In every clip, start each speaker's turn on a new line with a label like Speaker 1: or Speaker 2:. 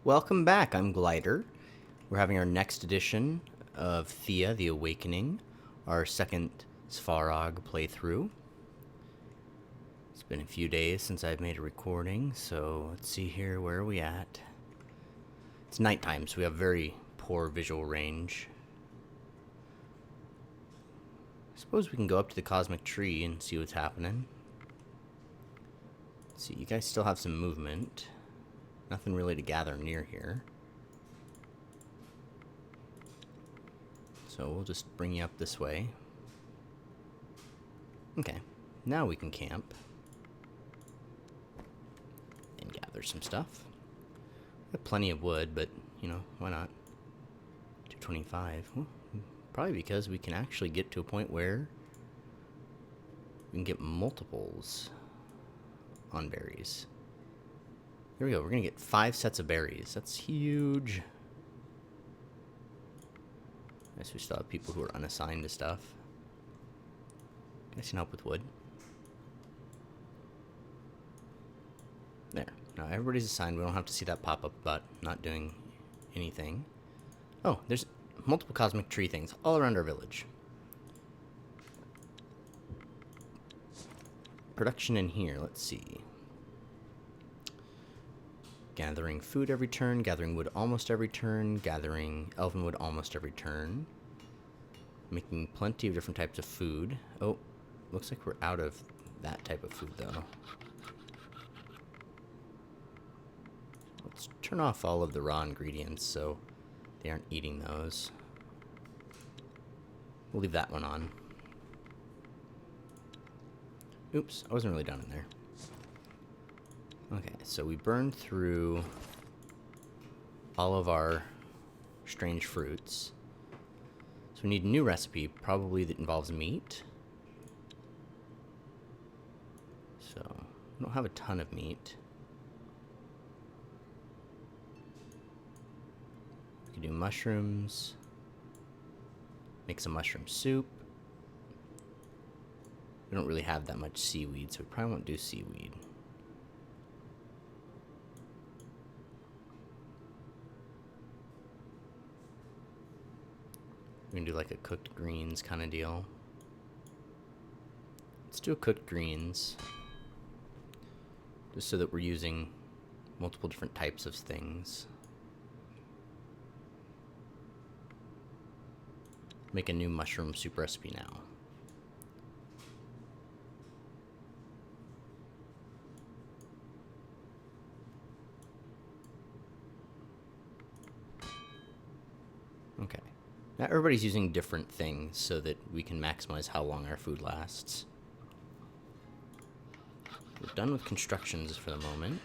Speaker 1: Welcome back. I'm Glider. We're having our next edition of Thea, the Awakening, our second Svarog playthrough. It's been a few days since I've made a recording, so let's see here. Where are we at? It's nighttime, so we have very poor visual range. I suppose we can go up to the cosmic tree and see what's happening. Let's see, you guys still have some movement. Nothing really to gather near here. So we'll just bring you up this way. Okay, now we can camp. And gather some stuff. We have plenty of wood, but, you know, why not? 225. Well, probably because we can actually get to a point where we can get multiples on berries. Here we go. We're going to get 5 sets of berries. That's huge. I guess we still have people who are unassigned to stuff. Guys can help with wood. There. Now everybody's assigned. We don't have to see that pop up about not doing anything. Oh, there's multiple cosmic tree things all around our village. Production in here. Let's see. Gathering food every turn, gathering wood almost every turn, gathering elven wood almost every turn. Making plenty of different types of food. Oh, looks like we're out of that type of food, though. Let's turn off all of the raw ingredients so they aren't eating those. We'll leave that one on. Oops, I wasn't really down in there. Okay, so we burned through all of our strange fruits. So we need a new recipe, probably that involves meat. So we don't have a ton of meat. We could do mushrooms. Make some mushroom soup. We don't really have that much seaweed, so we probably won't do seaweed. We're gonna do like a cooked greens kind of deal. Let's do a cooked greens. Just so that we're using multiple different types of things. Make a new mushroom soup recipe now. Okay. Now everybody's using different things so that we can maximize how long our food lasts. We're done with constructions for the moment.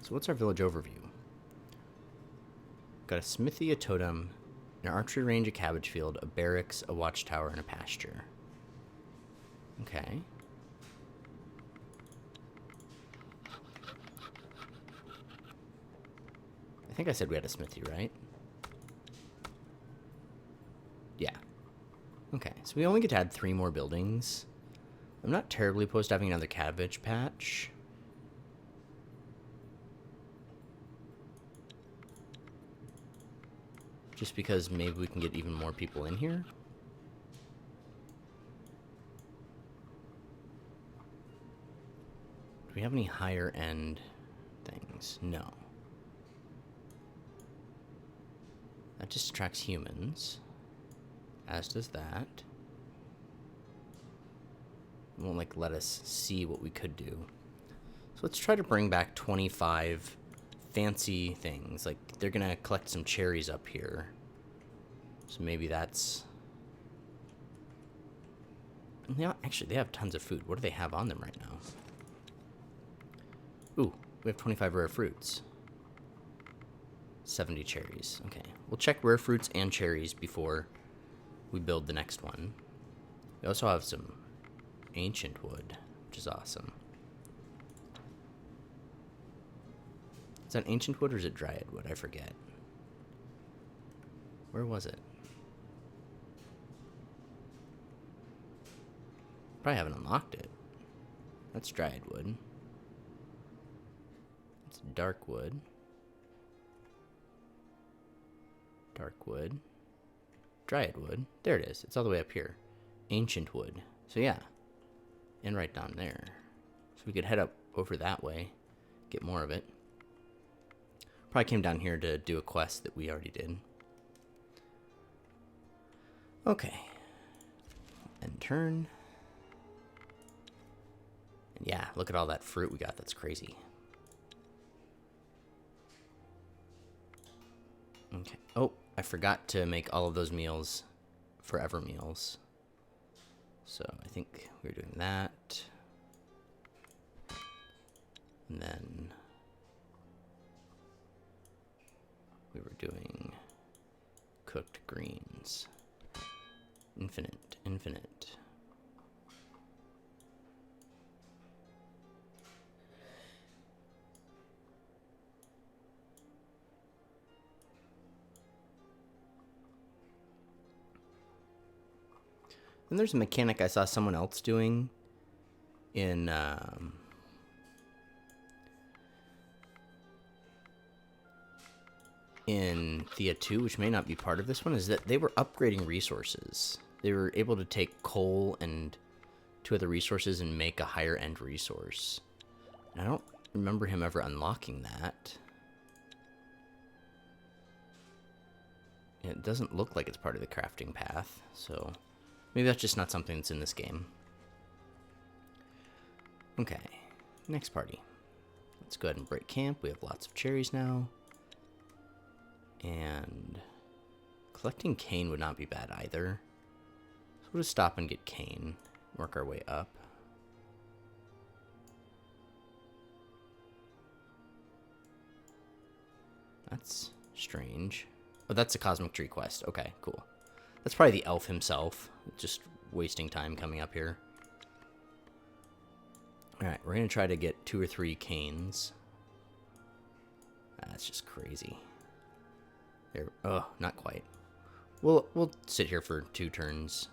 Speaker 1: So what's our village overview? Got a smithy, a totem, an archery range, a cabbage field, a barracks, a watchtower, and a pasture. Okay. I think I said we had a smithy, right? Yeah. Okay, so we only get to add 3 more buildings. I'm not terribly opposed to having another cabbage patch. Just because maybe we can get even more people in here. Do we have any higher end things? No. That just attracts humans, as does that. It won't like let us see what we could do. So let's try to bring back 25 fancy things. Like they're gonna collect some cherries up here. So maybe that's... Yeah, actually they have tons of food. What do they have on them right now? Ooh, we have 25 rare fruits. 70 cherries. Okay, we'll check rare fruits and cherries before we build the next one. We also have some ancient wood, which is awesome. Is that ancient wood or is it dryad wood? I forget. Where was it? Probably haven't unlocked it. That's dried wood. That's dark wood. Dark wood. Dryad wood. There it is. It's all the way up here. Ancient wood. So yeah. And right down there. So we could head up over that way. Get more of it. Probably came down here to do a quest that we already did. Okay. And turn. And yeah, look at all that fruit we got. That's crazy. Okay. Oh, I forgot to make all of those meals forever meals. So I think we're doing that. And then we were doing cooked greens. Infinite, infinite. And there's a mechanic I saw someone else doing in Thea 2, which may not be part of this one, is that they were upgrading resources. They were able to take coal and 2 other resources and make a higher end resource. And I don't remember him ever unlocking that. It doesn't look like it's part of the crafting path, so maybe that's just not something that's in this game. Okay, next party. Let's go ahead and break camp. We have lots of cherries now. And collecting cane would not be bad either. So we'll just stop and get cane. Work our way up. That's strange. Oh, that's a Cosmic Tree quest. Okay, cool. That's probably the elf himself. Just wasting time coming up here. Alright, we're going to try to get 2 or 3 canes. That's just crazy. There, oh, not quite. We'll sit here for 2 turns.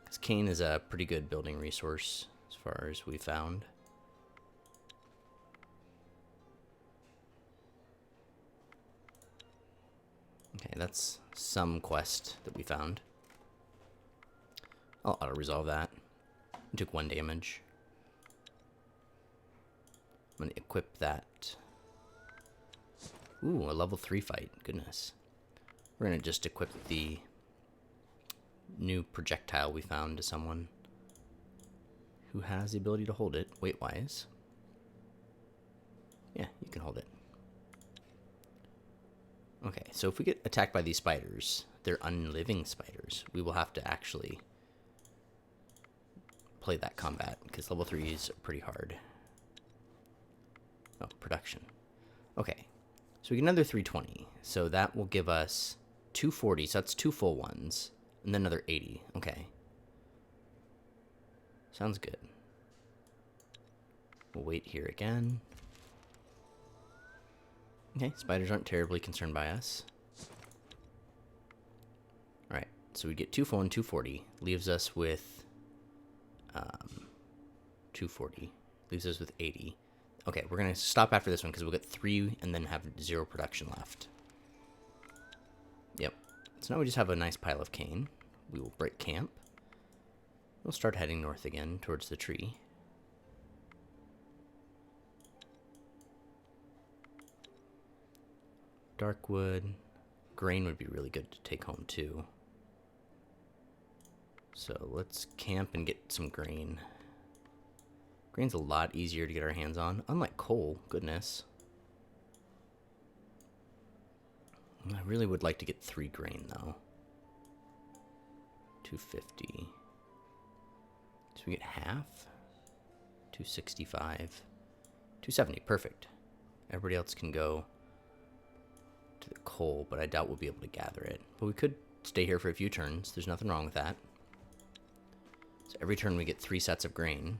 Speaker 1: Because cane is a pretty good building resource, as far as we found. Okay, that's some quest that we found. I'll auto-resolve that. It took 1 damage. I'm going to equip that. Ooh, a level 3 fight. Goodness. We're going to just equip the new projectile we found to someone who has the ability to hold it weight-wise. Yeah, you can hold it. Okay, so if we get attacked by these spiders, they're unliving spiders. We will have to actually play that combat, because level 3s are pretty hard. Oh, production. Okay, so we get another 320. So that will give us 240, so that's 2 full ones. And then another 80. Okay. Sounds good. We'll wait here again. Okay, spiders aren't terribly concerned by us. Alright, so we get 2 full and 240. Leaves us with 240. Leaves us with 80. Okay, we're going to stop after this one because we'll get 3 and then have 0 production left. Yep. So now we just have a nice pile of cane. We will break camp. We'll start heading north again towards the tree. Dark wood. Grain would be really good to take home too. So let's camp and get some grain. Grain's a lot easier to get our hands on, unlike coal, goodness. I really would like to get 3 grain though. 250. So we get half. 265. 270, perfect. Everybody else can go to the coal, but I doubt we'll be able to gather it. But we could stay here for a few turns. There's nothing wrong with that. So every turn we get 3 sets of grain.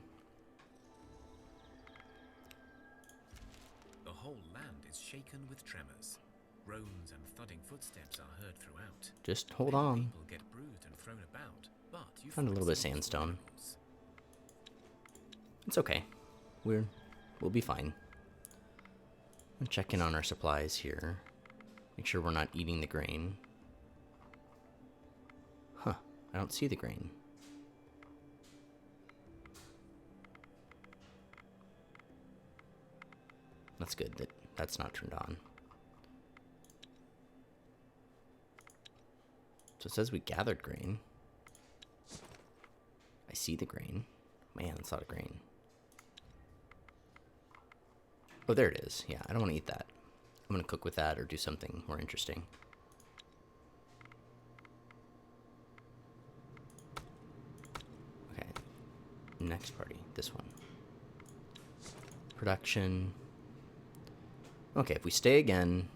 Speaker 2: The whole land is shaken with tremors. Groans and thudding footsteps are heard throughout.
Speaker 1: Just hold
Speaker 2: Many
Speaker 1: on.
Speaker 2: People get bruised and thrown about, but you
Speaker 1: Found a little bit of
Speaker 2: find
Speaker 1: sandstone.
Speaker 2: safe.
Speaker 1: It's okay. we'll be fine. Check in on our supplies here. Make sure we're not eating the grain. Huh, I don't see the grain. That's good that that's not turned on. So it says we gathered grain. I see the grain. Man, that's a lot of grain. Oh, there it is. Yeah, I don't want to eat that. I'm going to cook with that or do something more interesting. Okay. Next party. This one. Production. Okay, if we stay again,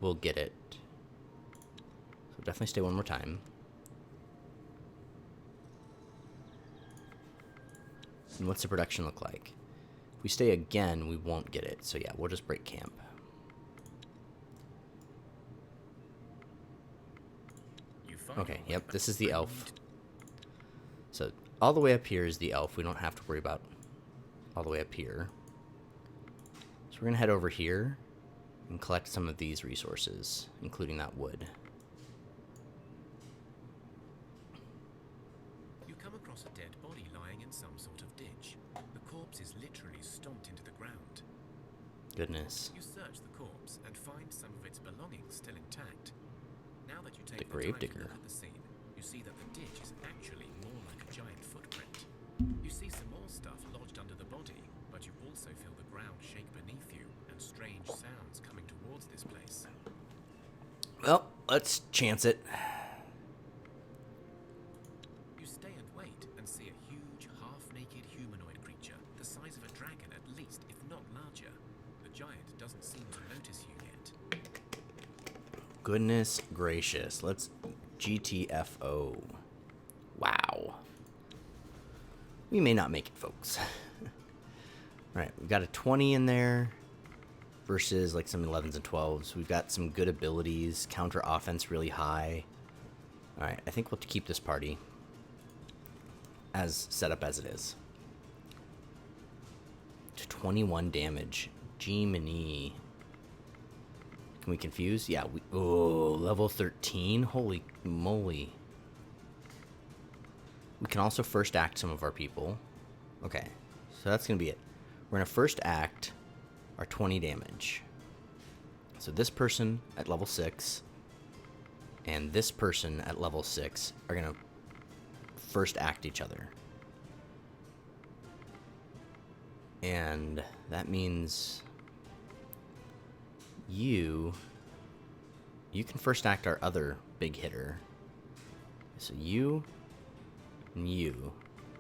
Speaker 1: we'll get it. So definitely stay one more time. And what's the production look like? If we stay again, we won't get it. So yeah, we'll just break camp. Okay, yep, this is the elf. So all the way up here is the elf. We don't have to worry about all the way up here. So we're going to head over here and collect some of these resources, including that wood.
Speaker 2: You come across a dead body lying in some sort of ditch. The corpse is literally stomped into the ground.
Speaker 1: Goodness.
Speaker 2: You search the corpse and find some of its belongings still intact. Now that you take
Speaker 1: The
Speaker 2: the time
Speaker 1: gravedigger.
Speaker 2: to look at the scene, you see that the ditch is actually more like a giant footprint. You see some more stuff lodged under the body, but you also feel the ground shake beneath you and strange sounds coming towards this place.
Speaker 1: Well, let's chance it.
Speaker 2: You stay and wait and see a huge, half-naked humanoid creature, the size of a dragon at least, if not larger. The giant doesn't seem to notice you yet.
Speaker 1: Goodness gracious. Let's GTFO. Wow. We may not make it, folks. Alright, we've got a 20 in there versus like some 11s and 12s. We've got some good abilities. Counter offense really high. Alright, I think we'll keep this party as set up as it is. To 21 damage. G-mini. Can we confuse? Yeah, oh, level 13? Holy moly. We can also first act some of our people. Okay, so that's going to be it. We're going to first act our 20 damage. So this person at level 6 and this person at level 6 are going to first act each other. And that means you can first act our other big hitter. So you and you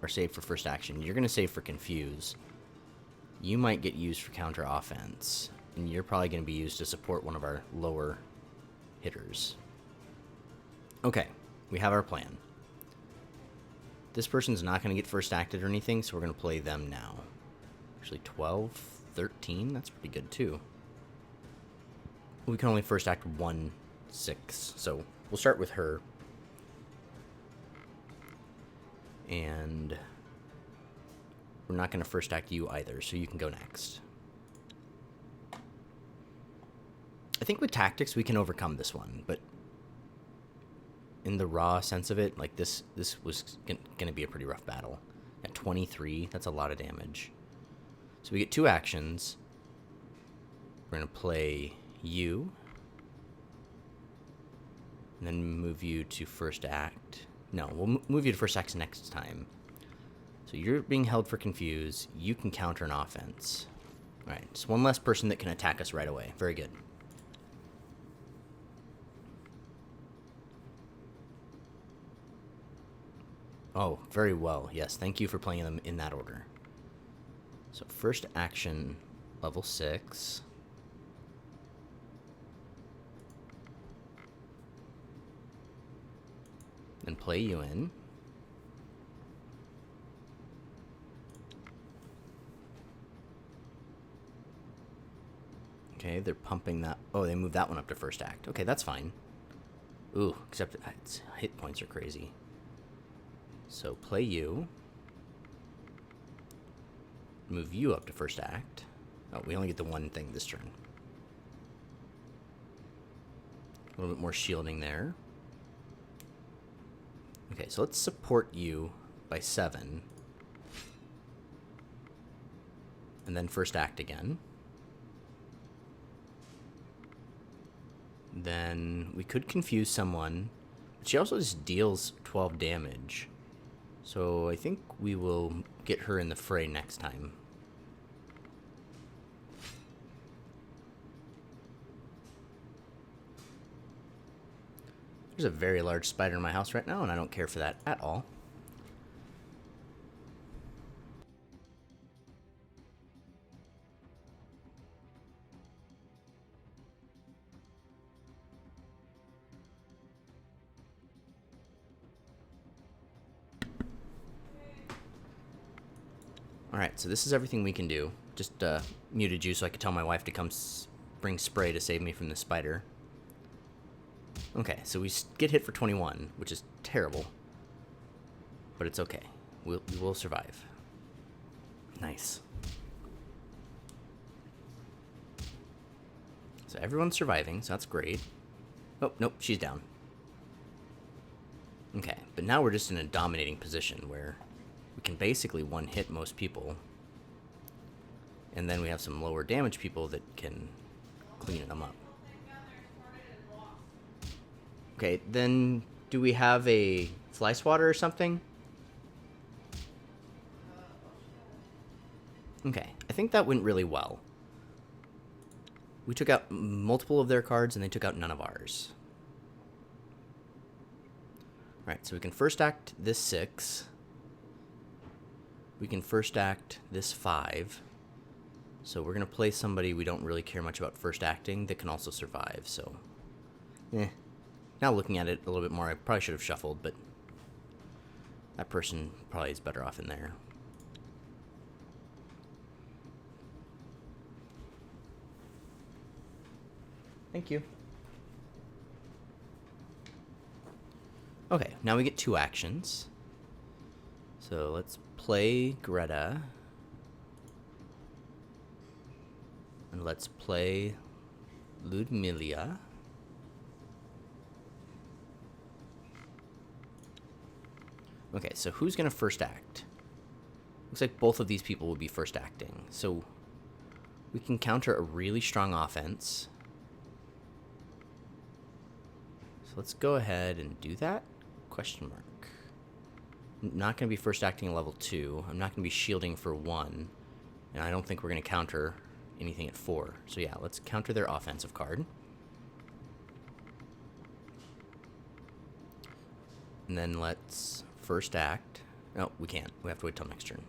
Speaker 1: are saved for first action. You're going to save for confuse. You might get used for counter offense, and you're probably going to be used to support one of our lower hitters. Okay, we have our plan. This person's not going to get first acted or anything, so we're going to play them now. Actually, 12, 13, that's pretty good too. We can only first act 1, 6, so we'll start with her. And we're not going to first act you either, so you can go next. I think with tactics we can overcome this one, but in the raw sense of it, like this was going to be a pretty rough battle. At 23, that's a lot of damage. So we get 2 actions. We're going to play you, and then move you to first act. No, we'll move you to first act next time. So you're being held for confuse. You can counter an offense. All right, so one less person that can attack us right away. Very good. Oh, very well. Yes, thank you for playing them in that order. So first action, level 6. Then play you in. Okay, they're pumping that. Oh, they moved that one up to first act. Okay, that's fine. Ooh, except its hit points are crazy. So play you. move you up to first act. Oh, we only get the one thing this turn. A little bit more shielding there. Okay, so let's support you by 7. And then first act again. Then we could confuse someone. But she also just deals 12 damage. So I think we will get her in the fray next time. There's a very large spider in my house right now, and I don't care for that at all. Alright, so this is everything we can do. Just muted you so I could tell my wife to come bring spray to save me from the spider. Okay, so we get hit for 21, which is terrible. But it's okay. We will survive. Nice. So everyone's surviving, so that's great. Oh, nope, she's down. Okay, but now we're just in a dominating position where we can basically one-hit most people. And then we have some lower damage people that can clean them up. Okay, then do we have a fly swatter or something? Okay, I think that went really well. We took out multiple of their cards and they took out none of ours. Alright, so we can first act this 6. We can first act this 5. So we're going to play somebody we don't really care much about first acting that can also survive, so... Now looking at it a little bit more, I probably should have shuffled, but that person probably is better off in there. Thank you. Okay, now we get 2 actions. So let's play Greta. And let's play Ludmilla. Okay, so who's going to first act? Looks like both of these people will be first acting. So we can counter a really strong offense. So let's go ahead and do that. Question mark. I'm not going to be first acting at level 2. I'm not going to be shielding for 1. And I don't think we're going to counter anything at 4. So yeah, let's counter their offensive card. And then let's first act. No, we can't. We have to wait till next turn.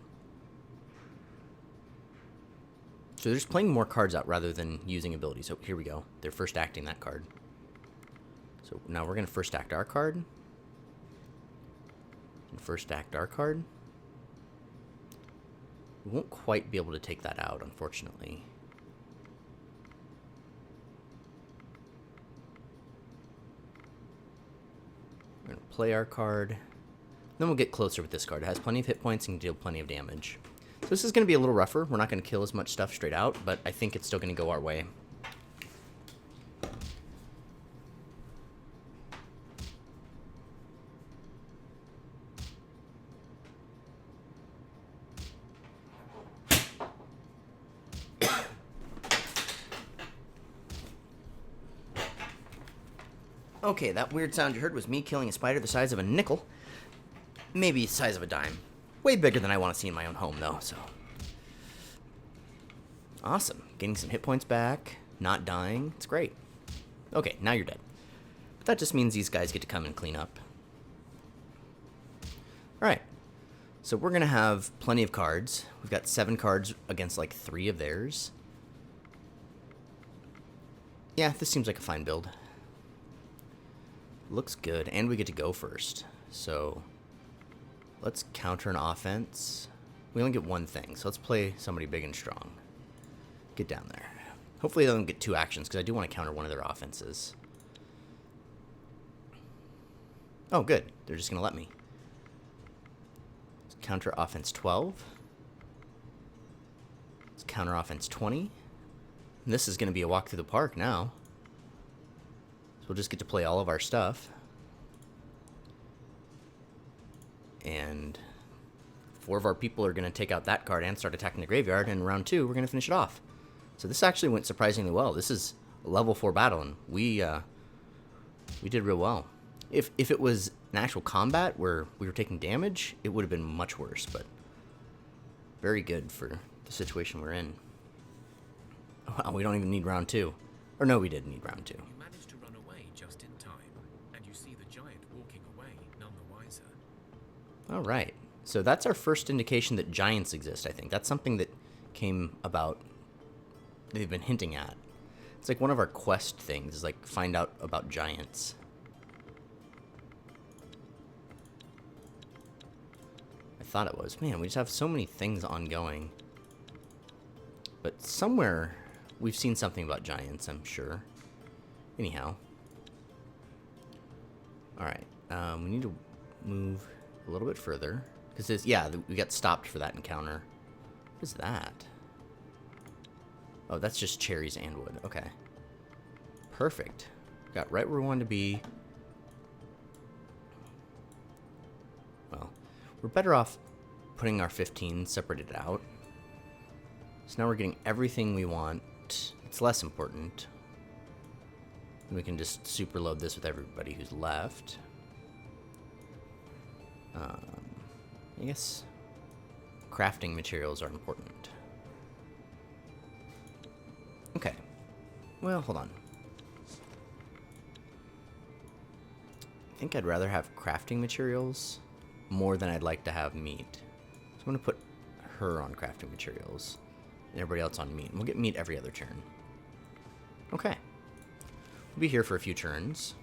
Speaker 1: So they're just playing more cards out rather than using abilities. So here we go. They're first acting that card. So now we're going to first act our card. And first act our card. We won't quite be able to take that out, unfortunately. We're going to play our card. Then we'll get closer with this card. It has plenty of hit points and can deal plenty of damage. So this is going to be a little rougher. We're not going to kill as much stuff straight out, but I think it's still going to go our way. Okay, that weird sound you heard was me killing a spider the size of a nickel. Maybe the size of a dime. Way bigger than I want to see in my own home, though, so. Awesome. Getting some hit points back. Not dying. It's great. Okay, now you're dead. But that just means these guys get to come and clean up. Alright. So we're going to have plenty of cards. We've got 7 cards against like 3 of theirs. Yeah, this seems like a fine build. Looks good, and we get to go first. So let's counter an offense. We only get 1 thing, so let's play somebody big and strong. Get down there. Hopefully they don't get 2 actions, because I do want to counter one of their offenses. Oh, good. They're just going to let me. Let's counter offense 12. Counter offense 20. And this is going to be a walk through the park now. So we'll just get to play all of our stuff. And 4 of our people are going to take out that card and start attacking the graveyard. And in round 2, we're going to finish it off. So this actually went surprisingly well. This is a level 4 battle, and we did real well. If it was an actual combat where we were taking damage, it would have been much worse. But very good for the situation we're in. Wow, we don't even need round 2. Or no, we did need round 2.
Speaker 2: You managed to run away just in time, and you see the giant walking away, none the wiser.
Speaker 1: All right. So that's our first indication that giants exist, I think. That's something that came about, they've been hinting at. It's like one of our quest things, is like find out about giants. I thought it was. Man, we just have so many things ongoing. But somewhere we've seen something about giants, I'm sure. Anyhow. Alright. We need to move a little bit further. Because, yeah, we got stopped for that encounter. What is that? Oh, that's just cherries and wood. Okay. Perfect. Got right where we wanted to be. Well, we're better off putting our 15 separated out. So now we're getting everything we want. It's less important. And we can just super load this with everybody who's left. I guess crafting materials are important. Okay. Well, hold on. I think I'd rather have crafting materials more than I'd like to have meat. So I'm going to put her on crafting materials and everybody else on meat. And we'll get meat every other turn. Okay. We'll be here for a few turns.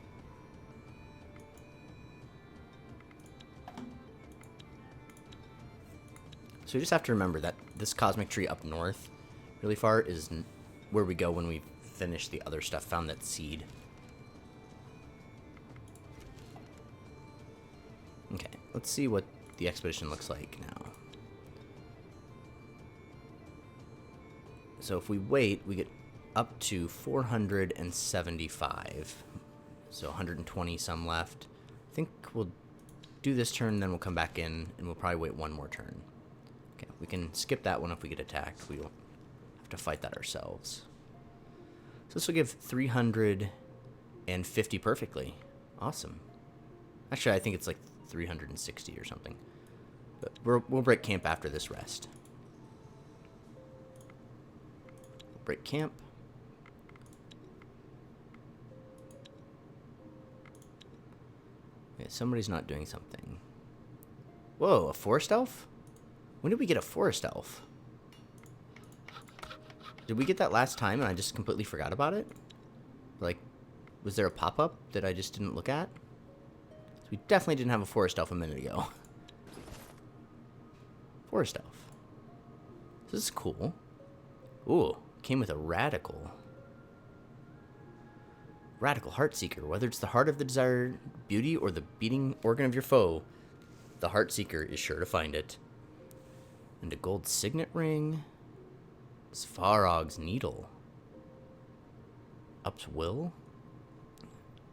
Speaker 1: So you just have to remember that this cosmic tree up north really far is where we go when we finish the other stuff. Found that seed. Okay, let's see what the expedition looks like now. So if we wait, we get up to 475. So 120 some left. I think we'll do this turn, then we'll come back in, and we'll probably wait one more turn. Okay, we can skip that one if we get attacked. We don't have to fight that ourselves. So this will give 350 perfectly. Awesome. Actually, I think it's like 360 or something. But we'll break camp after this rest. Break camp. Yeah, somebody's not doing something. Whoa, a forest elf? When did we get a forest elf? Did we get that last time and I just completely forgot about it? Like, was there a pop-up that I just didn't look at? We definitely didn't have a forest elf a minute ago. Forest elf. This is cool. Ooh, came with a radical. Radical Heartseeker. Whether it's the heart of the desired beauty or the beating organ of your foe, the Heartseeker is sure to find it. And a gold signet ring. Svarog's needle. Up's will.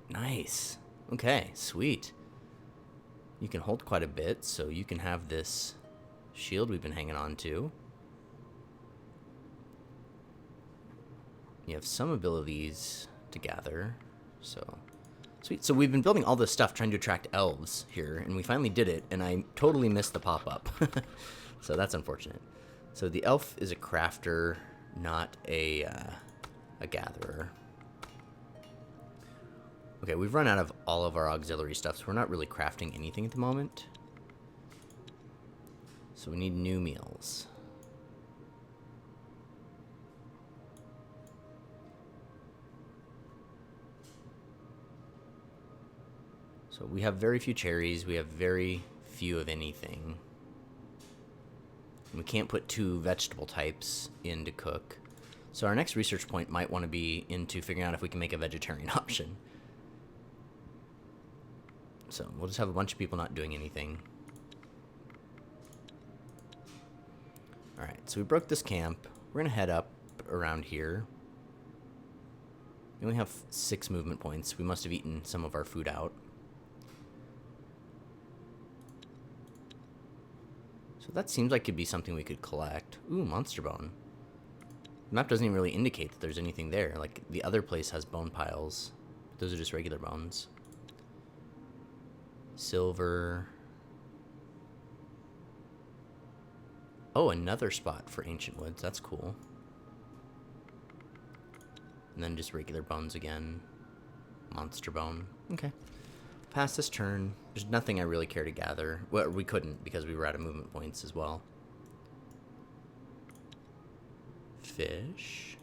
Speaker 1: Nice. Okay, sweet. You can hold quite a bit, so you can have this shield we've been hanging on to. You have some abilities to gather, so sweet. So we've been building all this stuff trying to attract elves here, and we finally did it, and I totally missed the pop-up. So that's unfortunate. So the elf is a crafter, not a gatherer. Okay, we've run out of all of our auxiliary stuff, so we're not really crafting anything at the moment. So we need new meals. So we have very few cherries, we have very few of anything. And we can't put 2 vegetable types in to cook. So our next research point might want to be into figuring out if we can make a vegetarian option. So we'll just have a bunch of people not doing anything. Alright, so we broke this camp. We're going to head up around here. We only have 6 movement points. We must have eaten some of our food out. So that seems like it'd be something we could collect. Ooh, monster bone. The map doesn't even really indicate that there's anything there. Like, the other place has bone piles. Those are just regular bones. Silver. Oh, another spot for ancient woods. That's cool. And then just regular bones again. Monster bone. Okay. Past this turn, there's nothing I really care to gather. Well, we couldn't because we were out of movement points as well. Fish.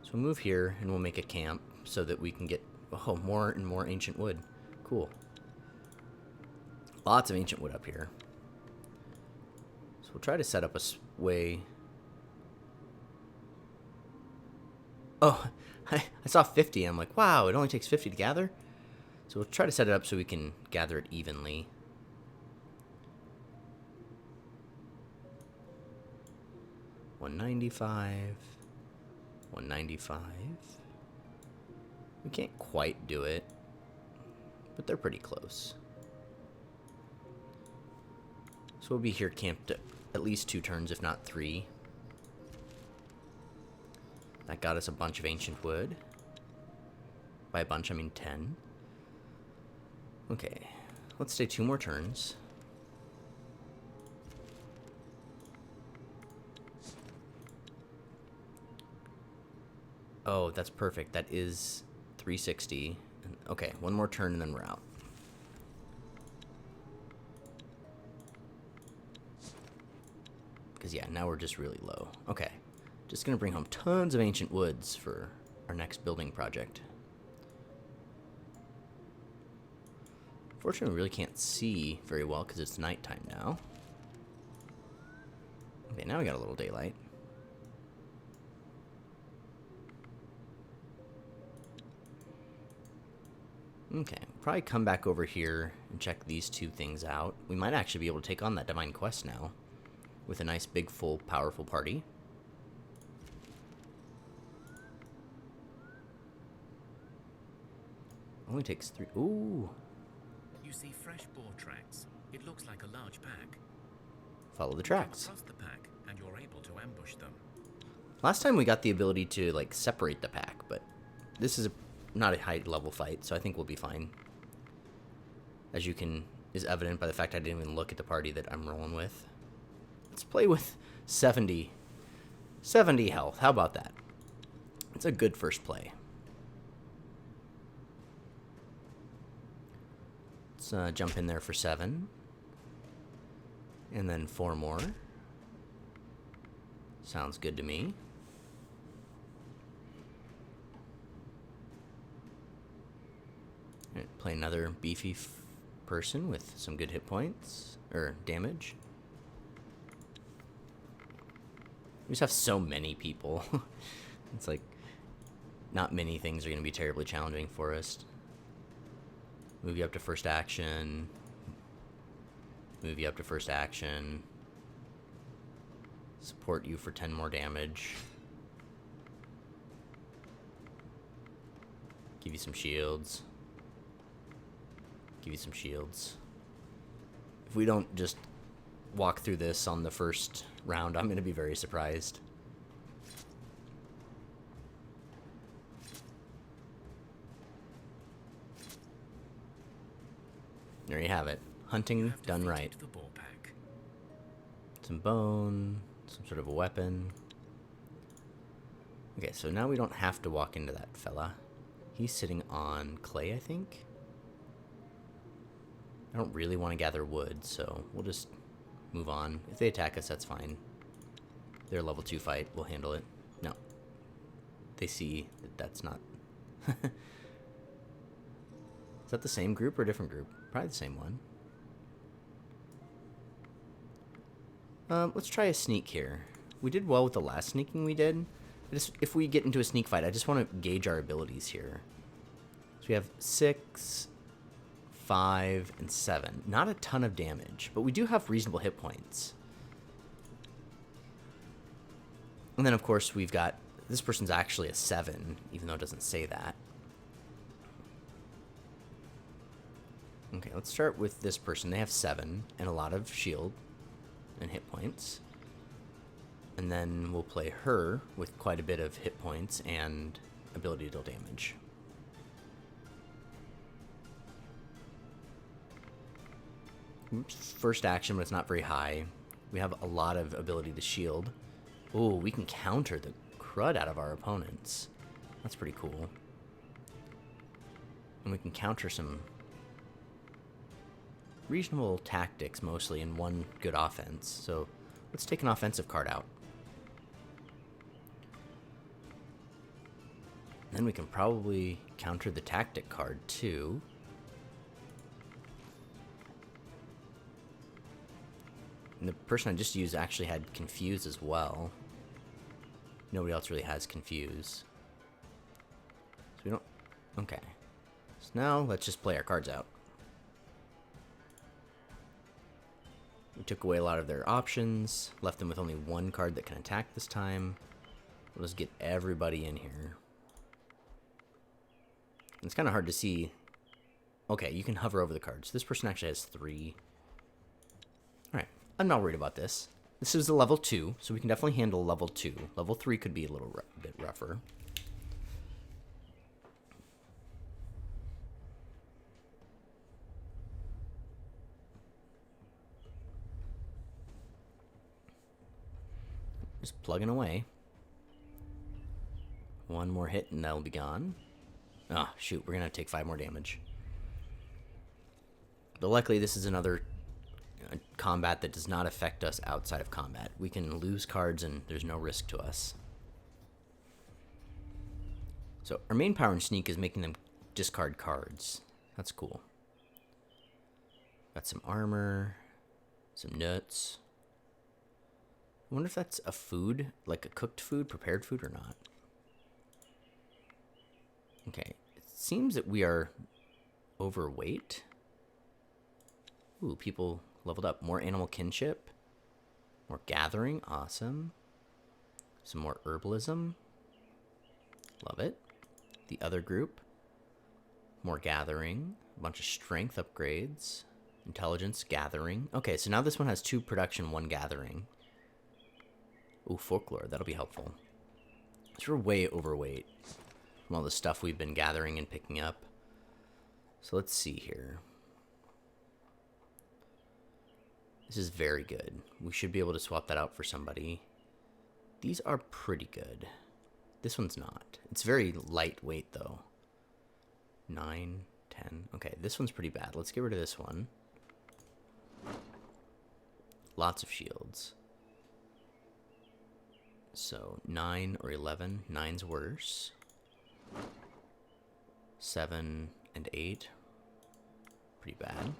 Speaker 1: So we'll move here and we'll make a camp so that we can get, oh, more and more ancient wood. Cool. Lots of ancient wood up here. So we'll try to set up a way. Oh, I saw 50. I'm like, wow, it only takes 50 to gather? So we'll try to set it up so we can gather it evenly. $195. $195. We can't quite do it, but they're pretty close. So we'll be here camped at least 2 turns, if not 3. That got us a bunch of ancient wood. By a bunch, I mean 10. Okay, let's stay 2 more turns. Oh, that's perfect. That is 360. Okay, 1 more turn and then we're out. Because, yeah, now we're just really low. Okay. Just going to bring home tons of ancient woods for our next building project. Fortunately, we really can't see very well because it's nighttime now. Okay, now we got a little daylight. Okay, probably come back over here and check these 2 things out. We might actually be able to take on that divine quest now with a nice big full powerful party. Only takes 3. Ooh.
Speaker 2: You see fresh boar tracks. It looks like a large pack.
Speaker 1: Follow the tracks.
Speaker 2: Come across the pack, and you're able to ambush them.
Speaker 1: Last time we got the ability to, like, separate the pack, but this is not a high level fight, so I think we'll be fine. As is evident by the fact I didn't even look at the party that I'm rolling with. Let's play with 70 health. How about that? It's a good first play. Let's jump in there for 7. And then 4 more. Sounds good to me. Right, play another beefy person with some good hit points, or damage. We just have so many people. It's like, not many things are going to be terribly challenging for us. Move you up to first action. Move you up to first action. Support you for 10 more damage. Give you some shields. Give you some shields. If we don't just walk through this on the first round, I'm going to be very surprised. There you have it. Hunting done right.
Speaker 2: The boar pack.
Speaker 1: Some bone, some sort of a weapon. Okay, so now we don't have to walk into that fella. He's sitting on clay, I think. I don't really want to gather wood, so we'll just move on. If they attack us, that's fine. They're a level 2 fight. We'll handle it. No. They see that that's not... Is that the same group or a different group? Probably the same one. Let's try a sneak here. We did well with the last sneaking we did. If we get into a sneak fight, I just want to gauge our abilities here. So we have 6, 5, and 7. Not a ton of damage, but we do have reasonable hit points. And then, of course, we've got... This person's actually a 7, even though it doesn't say that. Okay, let's start with this person. They have 7 and a lot of shield and hit points. And then we'll play her with quite a bit of hit points and ability to deal damage. Oops, first action, but it's not very high. We have a lot of ability to shield. Ooh, we can counter the crud out of our opponents. That's pretty cool. And we can counter some reasonable tactics, mostly, in one good offense. So let's take an offensive card out. Then we can probably counter the tactic card, too. And the person I just used actually had Confuse as well. Nobody else really has Confuse. So we don't... Okay. So now let's just play our cards out. We took away a lot of their options, left them with only one card that can attack this time. Let's get everybody in here. It's kind of hard to see. Okay, you can hover over the cards. This person actually has 3. Alright, I'm not worried about this. This is a level 2, so we can definitely handle level 2. Level 3 could be a little bit rougher. Just plugging away. One more hit and that'll be gone. Ah, shoot, we're gonna take 5 more damage. But luckily this is another combat that does not affect us outside of combat. We can lose cards and there's no risk to us. So our main power in Sneak is making them discard cards. That's cool. Got some armor, some nuts. I wonder if that's a food, like a cooked food, prepared food, or not. Okay, it seems that we are overweight. Ooh, people leveled up. More animal kinship. More gathering, awesome. Some more herbalism. Love it. The other group. More gathering. A bunch of strength upgrades. Intelligence, gathering. Okay, so now this one has 2 production, 1 gathering. Ooh, folklore, that'll be helpful. So we're way overweight from all the stuff we've been gathering and picking up. So let's see here. This is very good. We should be able to swap that out for somebody. These are pretty good. This one's not. It's very lightweight, though. 9, 10. Okay, this one's pretty bad. Let's get rid of this one. Lots of shields. So 9 or 11. 9's worse. 7 and 8. Pretty bad.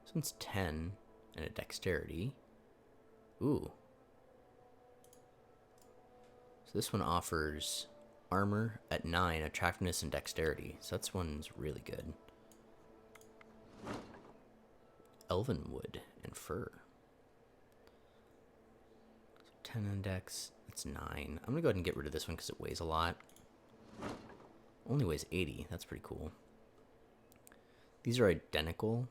Speaker 1: This one's 10 and a dexterity. Ooh. So this one offers armor at 9, attractiveness, and dexterity. So that one's really good. Elven wood and fur. 10 on dex, that's 9. I'm gonna go ahead and get rid of this one because it weighs a lot. Only weighs 80, that's pretty cool. These are identical.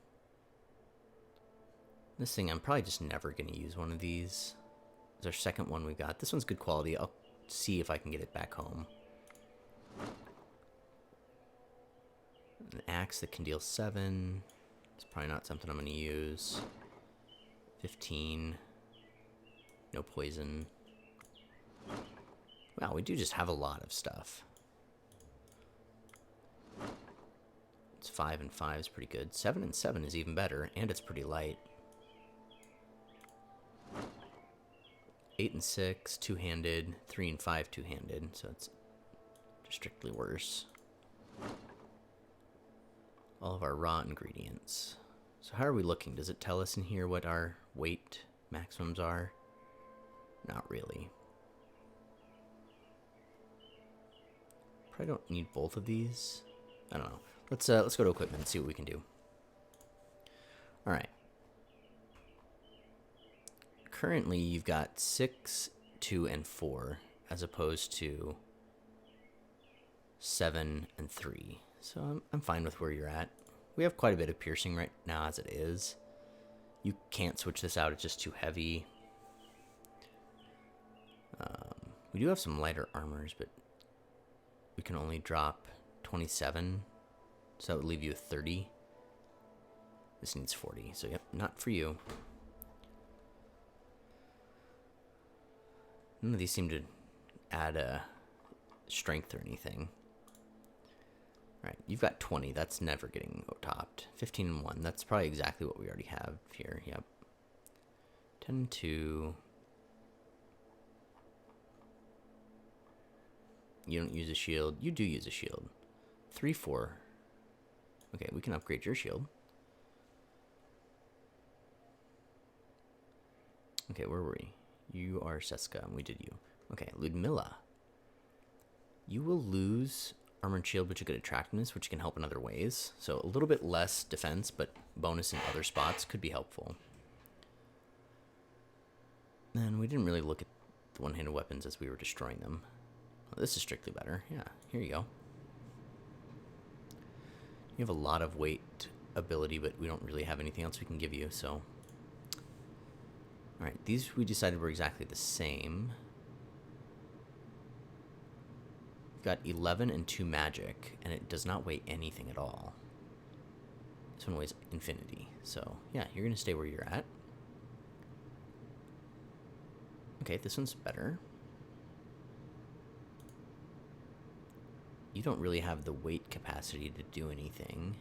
Speaker 1: This thing, I'm probably just never gonna use one of these. It's our second one we got. This one's good quality. I'll see if I can get it back home. An axe that can deal 7. It's probably not something I'm gonna use. 15. No poison. Wow, we do just have a lot of stuff. It's 5 and 5 is pretty good. 7 and 7 is even better, and it's pretty light. 8 and 6, two-handed. 3 and 5, two-handed, so it's strictly worse. All of our raw ingredients. So how are we looking? Does it tell us in here what our weight maximums are? Not really. Probably don't need both of these. I don't know. Let's go to equipment and see what we can do. All right. Currently, you've got 6 2 and 4, as opposed to 7 and 3. So I'm fine with where you're at. We have quite a bit of piercing right now as it is. You can't switch this out, it's just too heavy. We do have some lighter armors, but we can only drop 27, so that would leave you with 30. This needs 40, so yep, not for you. None of these seem to add strength or anything. Alright, you've got 20. That's never getting topped. 15 and 1. That's probably exactly what we already have here. Yep. 10 and 2. You don't use a shield. You do use a shield. 3, 4. Okay, we can upgrade your shield. Okay, where were we? You are Seska, and we did you. Okay, Ludmilla. You will lose armored shield, but you get attractiveness, which can help in other ways. So a little bit less defense, but bonus in other spots could be helpful. And we didn't really look at the one-handed weapons as we were destroying them. Well, this is strictly better. Yeah, here you go. You have a lot of weight ability, but we don't really have anything else we can give you, so... Alright, these we decided were exactly the same. Got 11 and 2 magic, and it does not weigh anything at all. This one weighs infinity. So, yeah, you're going to stay where you're at. Okay, this one's better. You don't really have the weight capacity to do anything.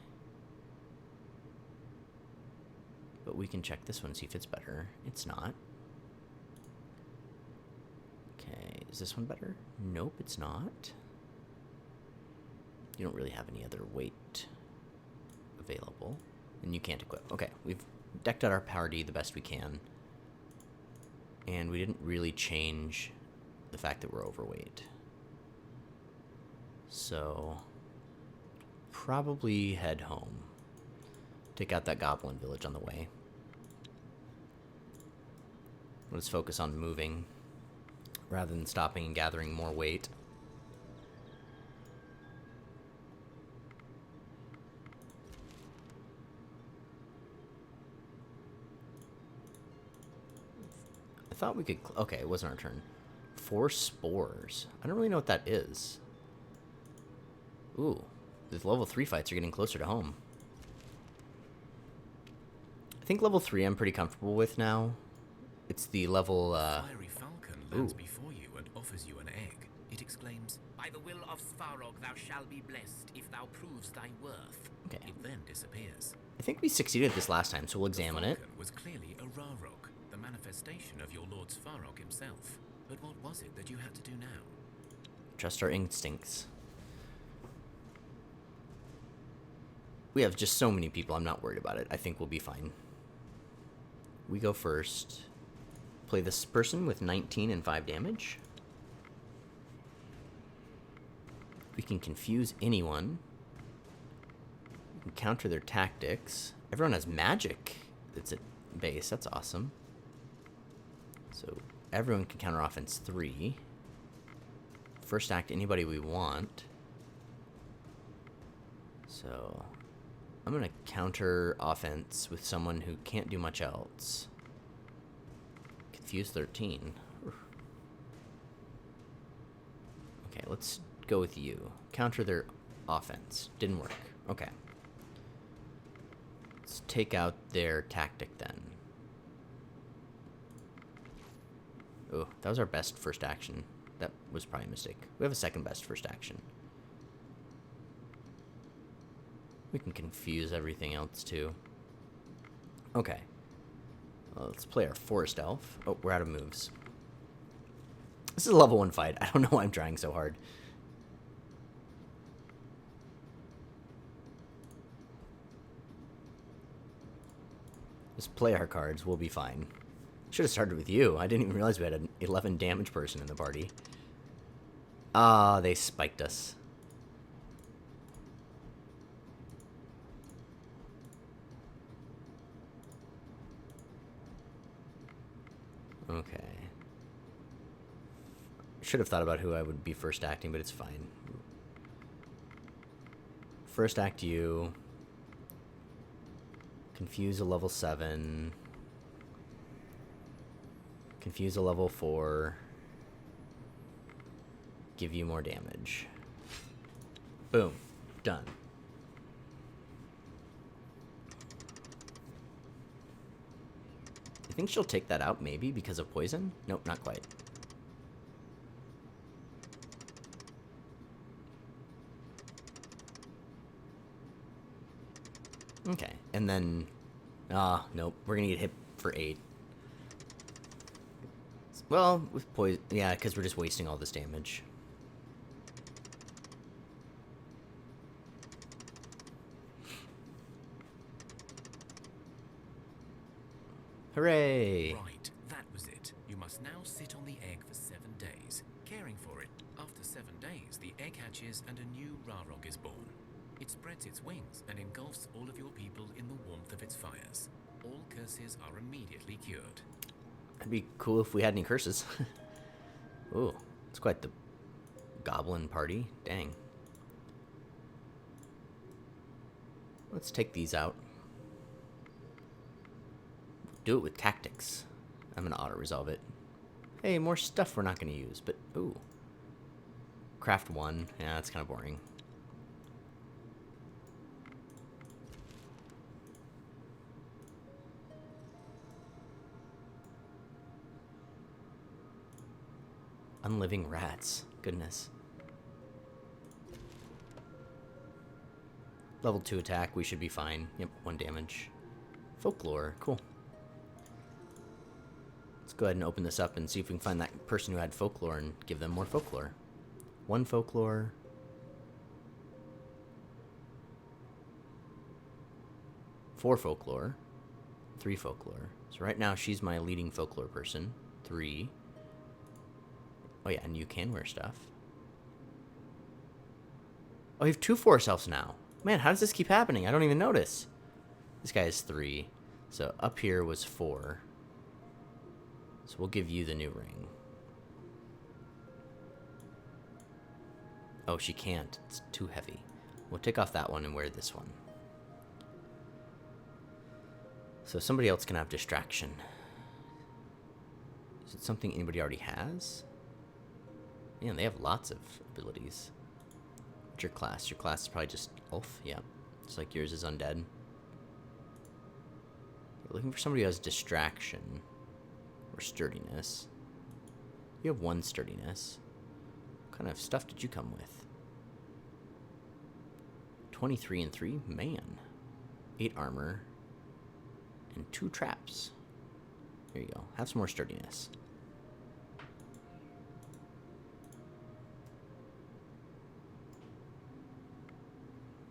Speaker 1: But we can check this one and see if it's better. It's not. Okay, is this one better? Nope, it's not. You don't really have any other weight available. And you can't equip. Okay, we've decked out our party the best we can. And we didn't really change the fact that we're overweight. So, probably head home. Take out that goblin village on the way. Let's focus on moving rather than stopping and gathering more weight. I thought we could... Okay, it wasn't our turn. 4 spores. I don't really know what that is. Ooh, the level 3 fights are getting closer to home. I think level 3 I'm pretty comfortable with now. It's the level,
Speaker 2: Fiery falcon lands before you and offers you an egg. It exclaims, "By the will of Svarog thou shalt be blessed, if thou proves thy worth."
Speaker 1: Okay.
Speaker 2: It then disappears.
Speaker 1: I think we succeeded this last time, so we'll examine it.
Speaker 2: Falcon was clearly a Rarog, the manifestation of your lord Svarog himself. But what was it that you had to do now?
Speaker 1: Trust our instincts. We have just so many people, I'm not worried about it. I think we'll be fine. We go first. Play this person with 19 and 5 damage. We can confuse anyone. We can counter their tactics. Everyone has magic that's at base. That's awesome. So everyone can counter offense 3. First act anybody we want. So I'm going to counter offense with someone who can't do much else. Confuse 13. Okay, let's go with you. Counter their offense. Didn't work. Okay. Let's take out their tactic then. Oh, that was our best first action. That was probably a mistake. We have a second best first action. We can confuse everything else too. Okay. Well, let's play our forest elf. Oh, we're out of moves. This is a level 1 fight. I don't know why I'm trying so hard. Just play our cards. We'll be fine. Should have started with you. I didn't even realize we had an 11 damage person in the party. Ah, they spiked us. Okay. Should have thought about who I would be first acting, but it's fine. First act you. Confuse a level 7. Confuse a level 4. Give you more damage. Boom. Done. You think she'll take that out, maybe, because of poison? Nope, not quite. Okay, and then... nope, we're gonna get hit for 8. Well, with poison... Yeah, because we're just wasting all this damage. Hooray!
Speaker 2: Right, that was it. You must now sit on the egg for 7 days, caring for it. After 7 days, the egg hatches and a new Svarog is born. It spreads its wings and engulfs all of your people in the warmth of its fires. All curses are immediately cured.
Speaker 1: That'd be cool if we had any curses. Ooh, it's quite the goblin party. Dang. Let's take these out. Do it with tactics. I'm gonna auto-resolve it. Hey, more stuff we're not gonna use, but ooh. Craft 1. Yeah, that's kind of boring. Unliving rats. Goodness. Level 2 attack. We should be fine. Yep, 1 damage. Folklore. Cool. Let's go ahead and open this up and see if we can find that person who had folklore and give them more folklore. 1 folklore. 4 folklore. 3 folklore. So right now she's my leading folklore person. 3. Oh yeah, and you can wear stuff. Oh, you have 2 forest elves now. Man, how does this keep happening? I don't even notice. This guy is 3. So up here was 4. So we'll give you the new ring. Oh, she can't. It's too heavy. We'll take off that one and wear this one. So somebody else can have distraction. Is it something anybody already has? Man, they have lots of abilities. What's your class? Your class is probably just elf? Yeah. Just like yours is undead. We're looking for somebody who has distraction. Or sturdiness. You have 1 sturdiness. What kind of stuff did you come with? 23 and 3? Man. 8 armor. And 2 traps. There you go. Have some more sturdiness.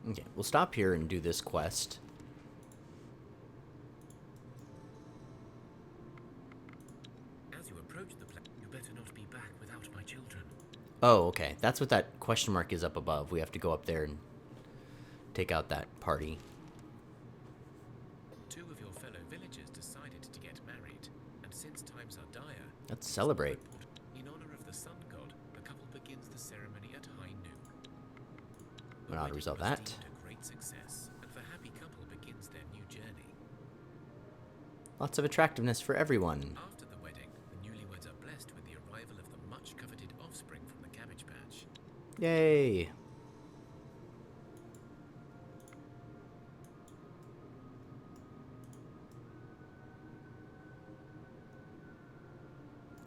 Speaker 1: Okay, we'll stop here and do this quest.
Speaker 2: As you approach the place, you better not be back without my children.
Speaker 1: Oh, okay. That's what that question mark is up above. We have to go up there and take out that party.
Speaker 2: 2 of your fellow villagers decided to get married, and since times are dire,
Speaker 1: Let's celebrate.
Speaker 2: in honor of the sun god, the couple begins the ceremony at high noon.
Speaker 1: I'm gonna auto-resolve that.
Speaker 2: A great success, and the happy couple begins their new journey.
Speaker 1: Lots of attractiveness for everyone.
Speaker 2: After the wedding, the newlyweds are blessed with the arrival of the much-coveted offspring from the Cabbage Patch.
Speaker 1: Yay!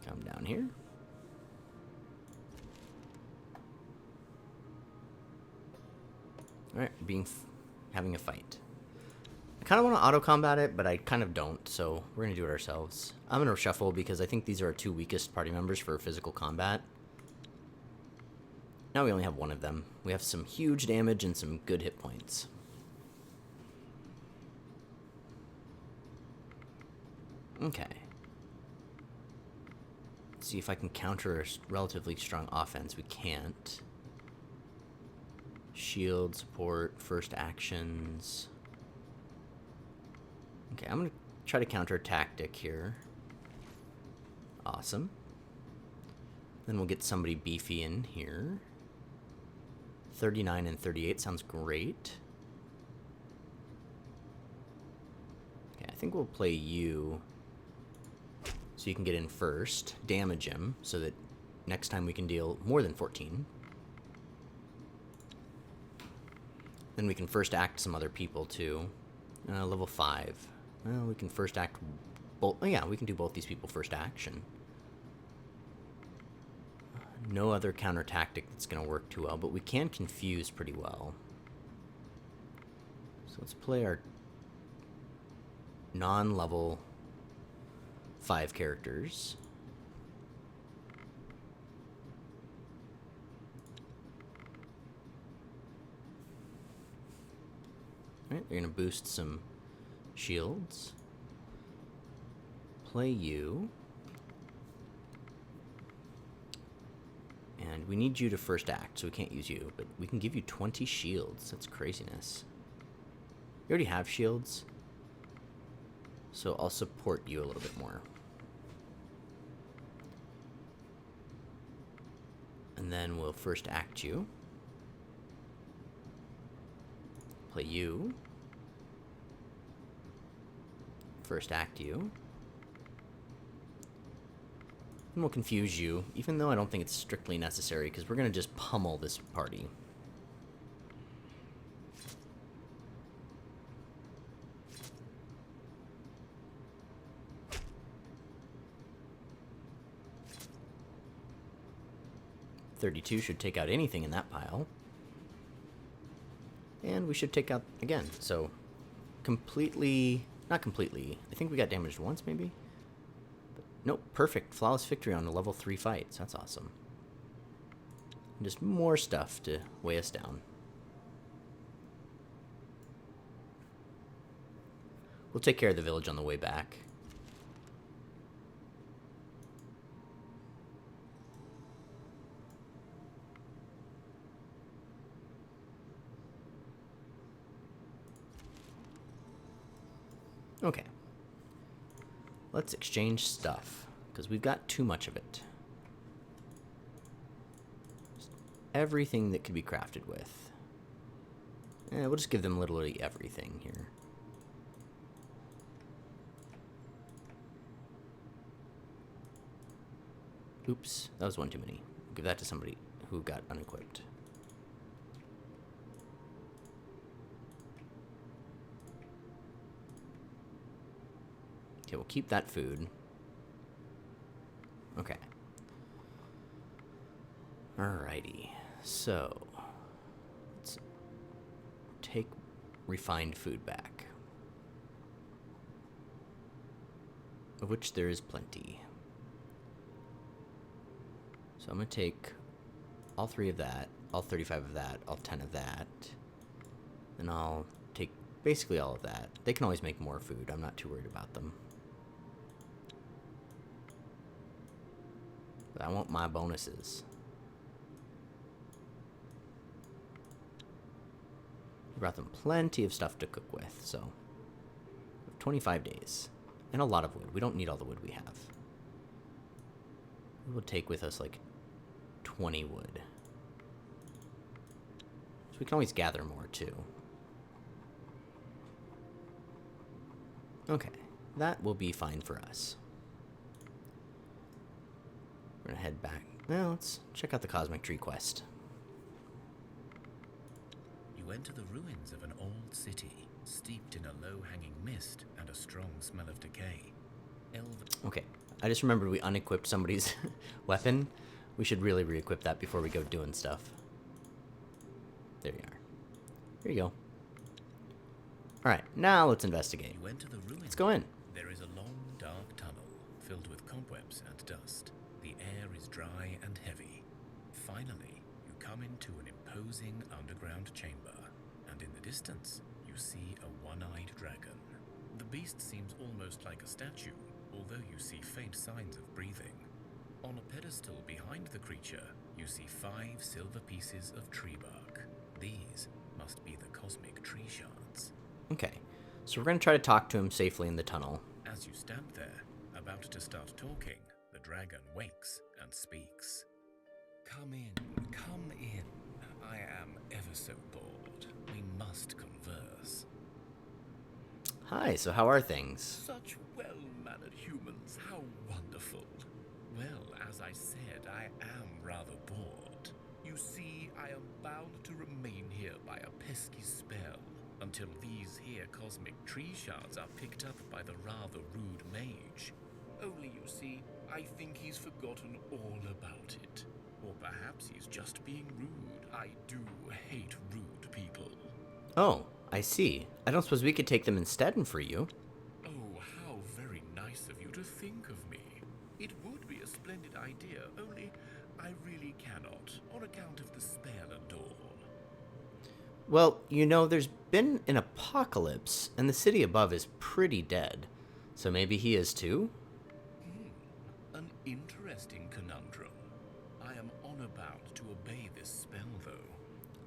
Speaker 1: Come down here. Alright, having a fight. I kind of want to auto-combat it, but I kind of don't, so we're going to do it ourselves. I'm going to shuffle because I think these are our 2 weakest party members for physical combat. Now we only have 1 of them. We have some huge damage and some good hit points. Okay. Let's see if I can counter a relatively strong offense. We can't. Shield, support, first actions. Okay, I'm going to try to counter a tactic here. Awesome. Then we'll get somebody beefy in here. 39 and 38 sounds great. Okay, I think we'll play you so you can get in first, damage him, so that next time we can deal more than 14. Then we can first act some other people too. Level 5. Well, we can first act both. Oh yeah, we can do both these people first action. No other counter tactic that's going to work too well, but we can confuse pretty well. So let's play our non-level 5 characters. Alright, they're going to boost some shields. Play you. And we need you to first act, so we can't use you. But we can give you 20 shields. That's craziness. You already have shields. So I'll support you a little bit more. And then we'll first act you. Play you. First act you. And we'll confuse you, even though I don't think it's strictly necessary, because we're going to just pummel this party. $32 should take out anything in that pile. And we should take out again, so completely, not completely, I think we got damaged once maybe? Nope, perfect. Flawless victory on a level 3 fight. So that's awesome. And just more stuff to weigh us down. We'll take care of the village on the way back. Okay. Let's exchange stuff, because we've got too much of it. Just everything that could be crafted with. We'll just give them literally everything here. Oops, that was one too many. Give that to somebody who got unequipped. Okay, we'll keep that food. Okay. Alrighty. So, let's take refined food back. Of which there is plenty. So I'm going to take all 3 of that, all 35 of that, all 10 of that. And I'll take basically all of that. They can always make more food. I'm not too worried about them. But I want my bonuses. We brought them plenty of stuff to cook with, so 25 days. And a lot of wood. We don't need all the wood we have. We will take with us like 20 wood. So we can always gather more too. Okay, that will be fine for us. We're gonna head back. Now let's check out the Cosmic Tree quest.
Speaker 2: You enter the ruins of an old city, steeped in a low-hanging mist and a strong smell of decay.
Speaker 1: Okay, I just remembered we unequipped somebody's weapon. We should really re-equip that before we go doing stuff. There you are. Here you go. Alright, now let's investigate.
Speaker 2: You enter the ruins.
Speaker 1: Let's go in.
Speaker 2: There is a long, dark tunnel filled with cobwebs and dust. The air is dry and heavy. Finally, you come into an imposing underground chamber, and in the distance, you see a one-eyed dragon. The beast seems almost like a statue, although you see faint signs of breathing. On a pedestal behind the creature, you see 5 silver pieces of tree bark. These must be the cosmic tree shards.
Speaker 1: Okay, so we're going to try to talk to him safely in the tunnel.
Speaker 2: As you stand there, about to start talking, the dragon wakes and speaks. Come in, come in. I am ever so bored. We must converse.
Speaker 1: Hi, so how are things?
Speaker 2: Such well-mannered humans, how wonderful. Well, as I said, I am rather bored. You see, I am bound to remain here by a pesky spell until these here cosmic tree shards are picked up by the rather rude mage. Only, you see, I think he's forgotten all about it. Or perhaps he's just being rude. I do hate rude people.
Speaker 1: Oh, I see. I don't suppose we could take them instead and free you.
Speaker 2: Oh, how very nice of you to think of me. It would be a splendid idea, only I really cannot, on account of the spell and all.
Speaker 1: Well, you know, there's been an apocalypse, and the city above is pretty dead. So maybe he is too?
Speaker 2: An interesting conundrum. I am honor-bound to obey this spell, though.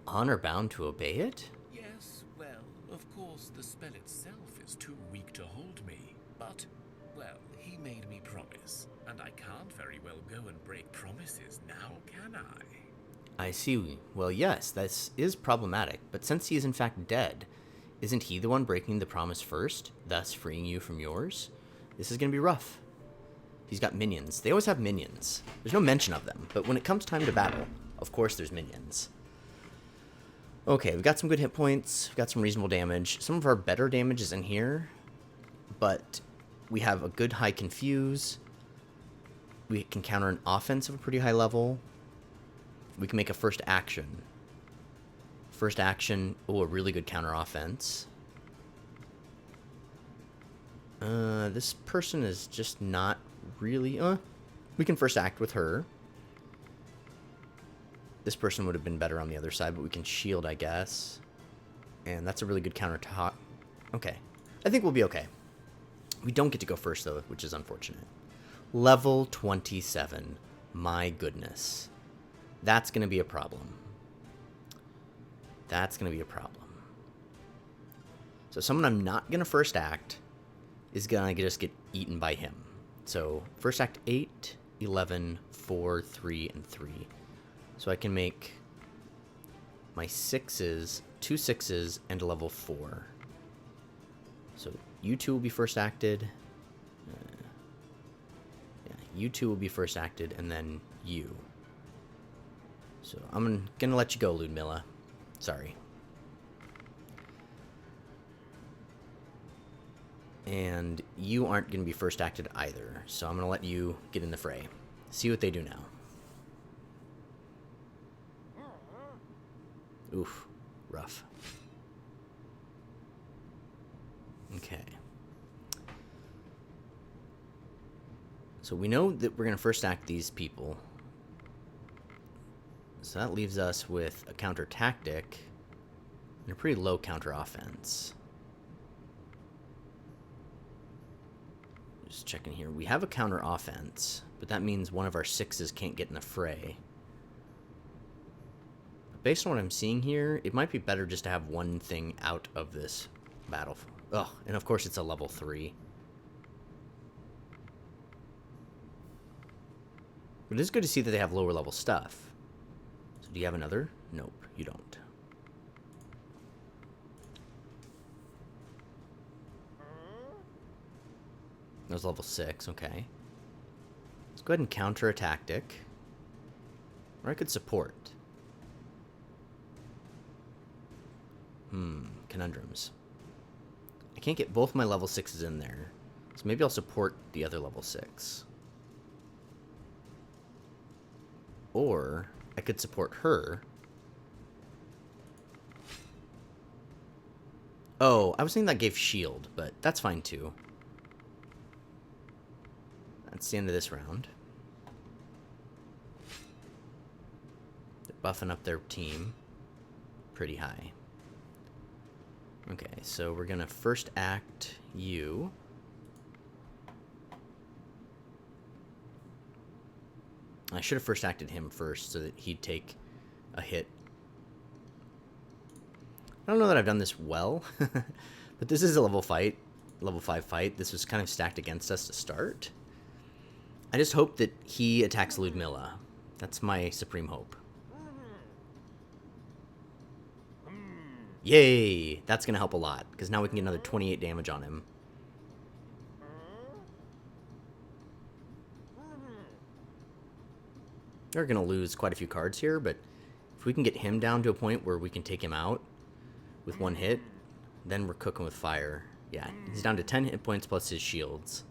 Speaker 1: Honor bound to obey it?
Speaker 2: Yes, well, of course, the spell itself is too weak to hold me. But, well, he made me promise, and I can't very well go and break promises now, can I?
Speaker 1: I see. Well, yes, this is problematic, but since he is in fact dead, isn't he the one breaking the promise first, thus freeing you from yours? This is gonna be rough. He's got minions. They always have minions. There's no mention of them, but when it comes time to battle, of course there's minions. Okay, we've got some good hit points, we've got some reasonable damage. Some of our better damage is in here, but we have a good high confuse. We can counter an offense of a pretty high level. We can make a first action. First action, oh, a really good counter offense. This person is just not really, we can first act with her. This person would have been better on the other side, but we can shield, I guess. And that's a really good counter to hot. Okay. I think we'll be okay. We don't get to go first, though, which is unfortunate. Level 27. My goodness. That's going to be a problem. That's going to be a problem. So someone I'm not going to first act is going to just get eaten by him. So first act 8, 11, 4, 3, and 3. So I can make my 6s, 2 6s, and a level 4. So you two will be first acted. Yeah, you two will be first acted, and then you. So I'm gonna let you go, Ludmilla. Sorry. And you aren't gonna be first acted either, so I'm gonna let you get in the fray. See what they do now. Oof, rough. Okay. So we know that we're gonna first act these people. So that leaves us with a counter tactic and a pretty low counter offense. Just checking here. We have a counter offense, but that means one of our 6s can't get in the fray. But based on what I'm seeing here, it might be better just to have one thing out of this battle. Oh, and of course it's a level 3. But it is good to see that they have lower level stuff. So do you have another? Nope, you don't. That was level 6, okay. Let's go ahead and counter a tactic. Or I could support. Conundrums. I can't get both my level 6s in there. So maybe I'll support the other level 6. Or I could support her. Oh, I was thinking that gave shield, but that's fine too. That's the end of this round. They're buffing up their team pretty high. Okay, so we're gonna first act you. I should have first acted him first so that he'd take a hit. I don't know that I've done this well, but this is a level 5 fight. This was kind of stacked against us to start. I just hope that he attacks Ludmilla. That's my supreme hope. Yay! That's going to help a lot, because now we can get another 28 damage on him. We're going to lose quite a few cards here, but if we can get him down to a point where we can take him out with one hit, then we're cooking with fire. Yeah, he's down to 10 hit points plus his shields.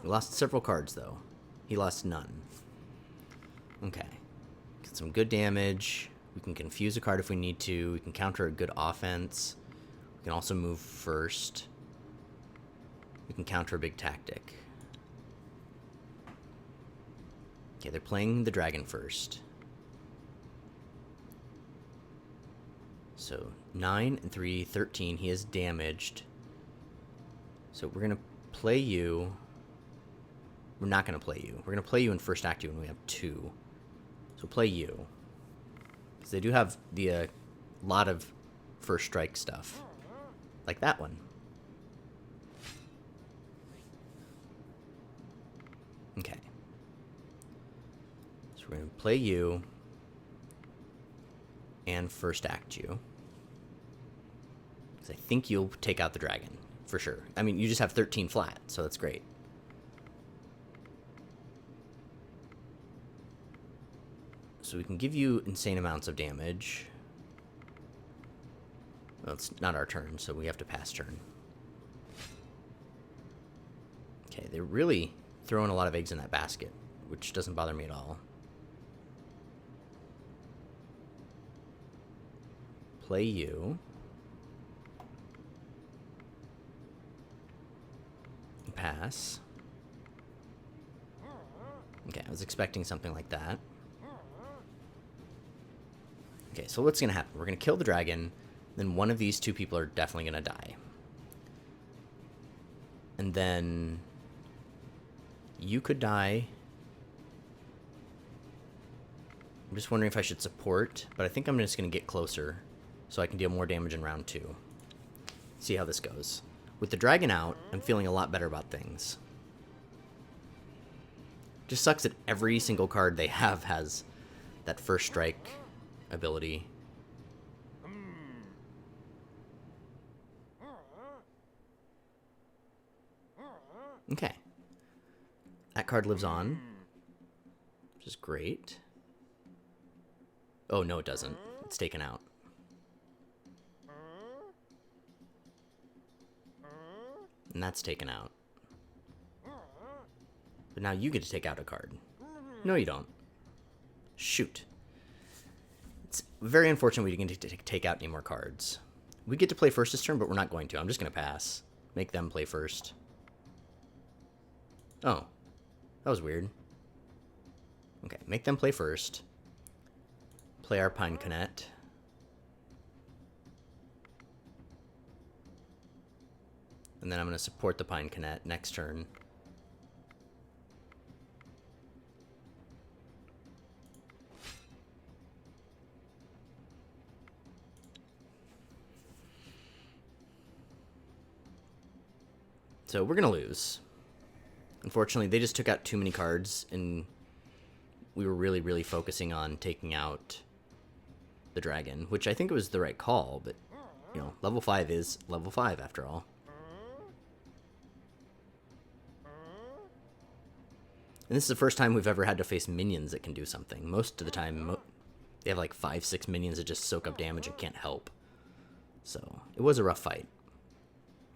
Speaker 1: We lost several cards, though. He lost none. Okay. Get some good damage. We can confuse a card if we need to. We can counter a good offense. We can also move first. We can counter a big tactic. Okay, they're playing the dragon first. So 9 and 3, 13. He is damaged. So we're going to play you. We're not going to play you. We're going to play you in first active when we have 2. So play you. Because they do have the lot of first strike stuff. Like that one. Okay. So we're going to play you. And first act you. Because I think you'll take out the dragon. For sure. I mean, you just have 13 flat. So that's great. So we can give you insane amounts of damage. Well, it's not our turn, so we have to pass turn. Okay, they're really throwing a lot of eggs in that basket, which doesn't bother me at all. Play you. Pass. Okay, I was expecting something like that. Okay, so what's going to happen? We're going to kill the dragon, then one of these two people are definitely going to die. And then you could die. I'm just wondering if I should support, but I think I'm just going to get closer so I can deal more damage in round 2. See how this goes. With the dragon out, I'm feeling a lot better about things. Just sucks that every single card they have has that first strike ability. Okay. That card lives on, which is great. Oh, no, it doesn't. It's taken out. And that's taken out. But now you get to take out a card. No, you don't. Shoot. It's very unfortunate we didn't get to take out any more cards. We get to play first this turn, but we're not going to. I'm just going to pass. Make them play first. Oh. That was weird. Okay, make them play first. Play our Pine Connect. And then I'm going to support the Pine Connect next turn. So we're going to lose. Unfortunately, they just took out too many cards, and we were really, really focusing on taking out the dragon, which I think it was the right call, but, you know, level 5 is level 5 after all. And this is the first time we've ever had to face minions that can do something. Most of the time, they have like 5-6 minions that just soak up damage and can't help. So, it was a rough fight.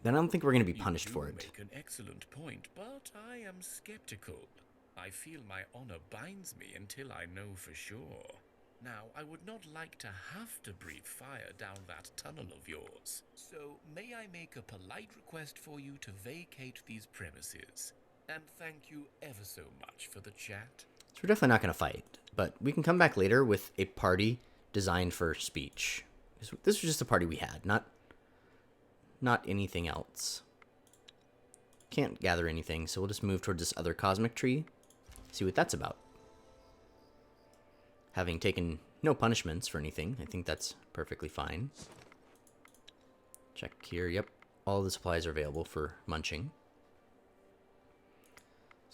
Speaker 1: Then I don't think we're going to be punished for it.
Speaker 2: You make an excellent point, but I am skeptical. I feel my honor binds me until I know for sure. Now, I would not like to have to breathe fire down that tunnel of yours. So, may I make a polite request for you to vacate these premises? And thank you ever so much for the chat.
Speaker 1: So we're definitely not going to fight, but we can come back later with a party designed for speech. This was just a party we had, not anything else. Can't gather anything, so we'll just move towards this other cosmic tree. See what that's about. Having taken no punishments for anything, I think that's perfectly fine. Check here, yep. All the supplies are available for munching.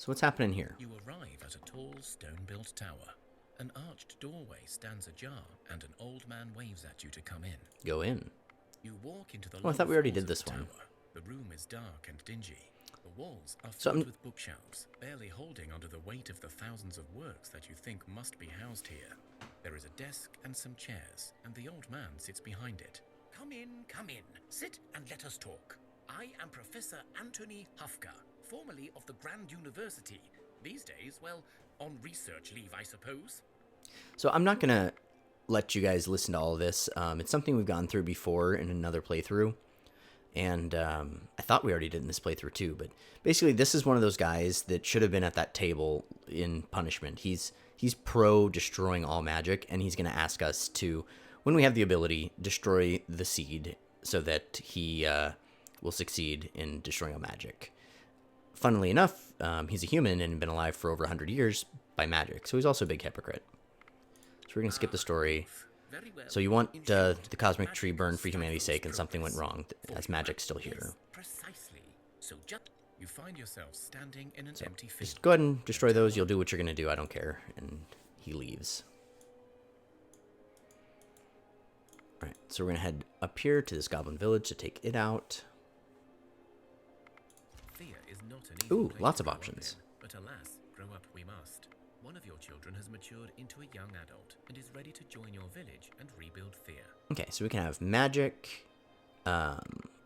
Speaker 1: So what's happening here?
Speaker 2: You arrive at a tall stone-built tower. An arched doorway stands ajar, and an old man waves at you to come in.
Speaker 1: Go in.
Speaker 2: You walk into the
Speaker 1: Oh, I thought we already did this one.
Speaker 2: tower. The room is dark and dingy. The walls are
Speaker 1: So
Speaker 2: filled with bookshelves, barely holding under the weight of the thousands of works that you think must be housed here. There is a desk and some chairs, and the old man sits behind it. Come in, sit and let us talk. I am Professor Anthony Hufka, formerly of the Grand University. These days, well, on research leave, I suppose.
Speaker 1: So I'm not going to let you guys listen to all of this. It's something we've gone through before in another playthrough. And I thought we already did in this playthrough too. But basically, this is one of those guys that should have been at that table in punishment. He's pro destroying all magic. And he's going to ask us to, when we have the ability, destroy the seed so that he will succeed in destroying all magic. Funnily enough, he's a human and been alive for over 100 years by magic. So he's also a big hypocrite. So we're going to skip the story. So you want the cosmic tree burned for humanity's sake, and something went wrong, as magic's still here.
Speaker 2: Precisely. So you find yourself standing in an empty field.
Speaker 1: Just go ahead and destroy those. You'll do what you're going to do. I don't care. And he leaves. Alright, so we're going to head up here to this goblin village to take it out.
Speaker 2: Thea is not an easy
Speaker 1: Ooh,
Speaker 2: place
Speaker 1: lots
Speaker 2: to
Speaker 1: of
Speaker 2: grow up
Speaker 1: options.
Speaker 2: in, but alas, grow up we must. One of your children has matured into a young adult and is ready to join your village and rebuild Thea.
Speaker 1: Okay, so we can have magic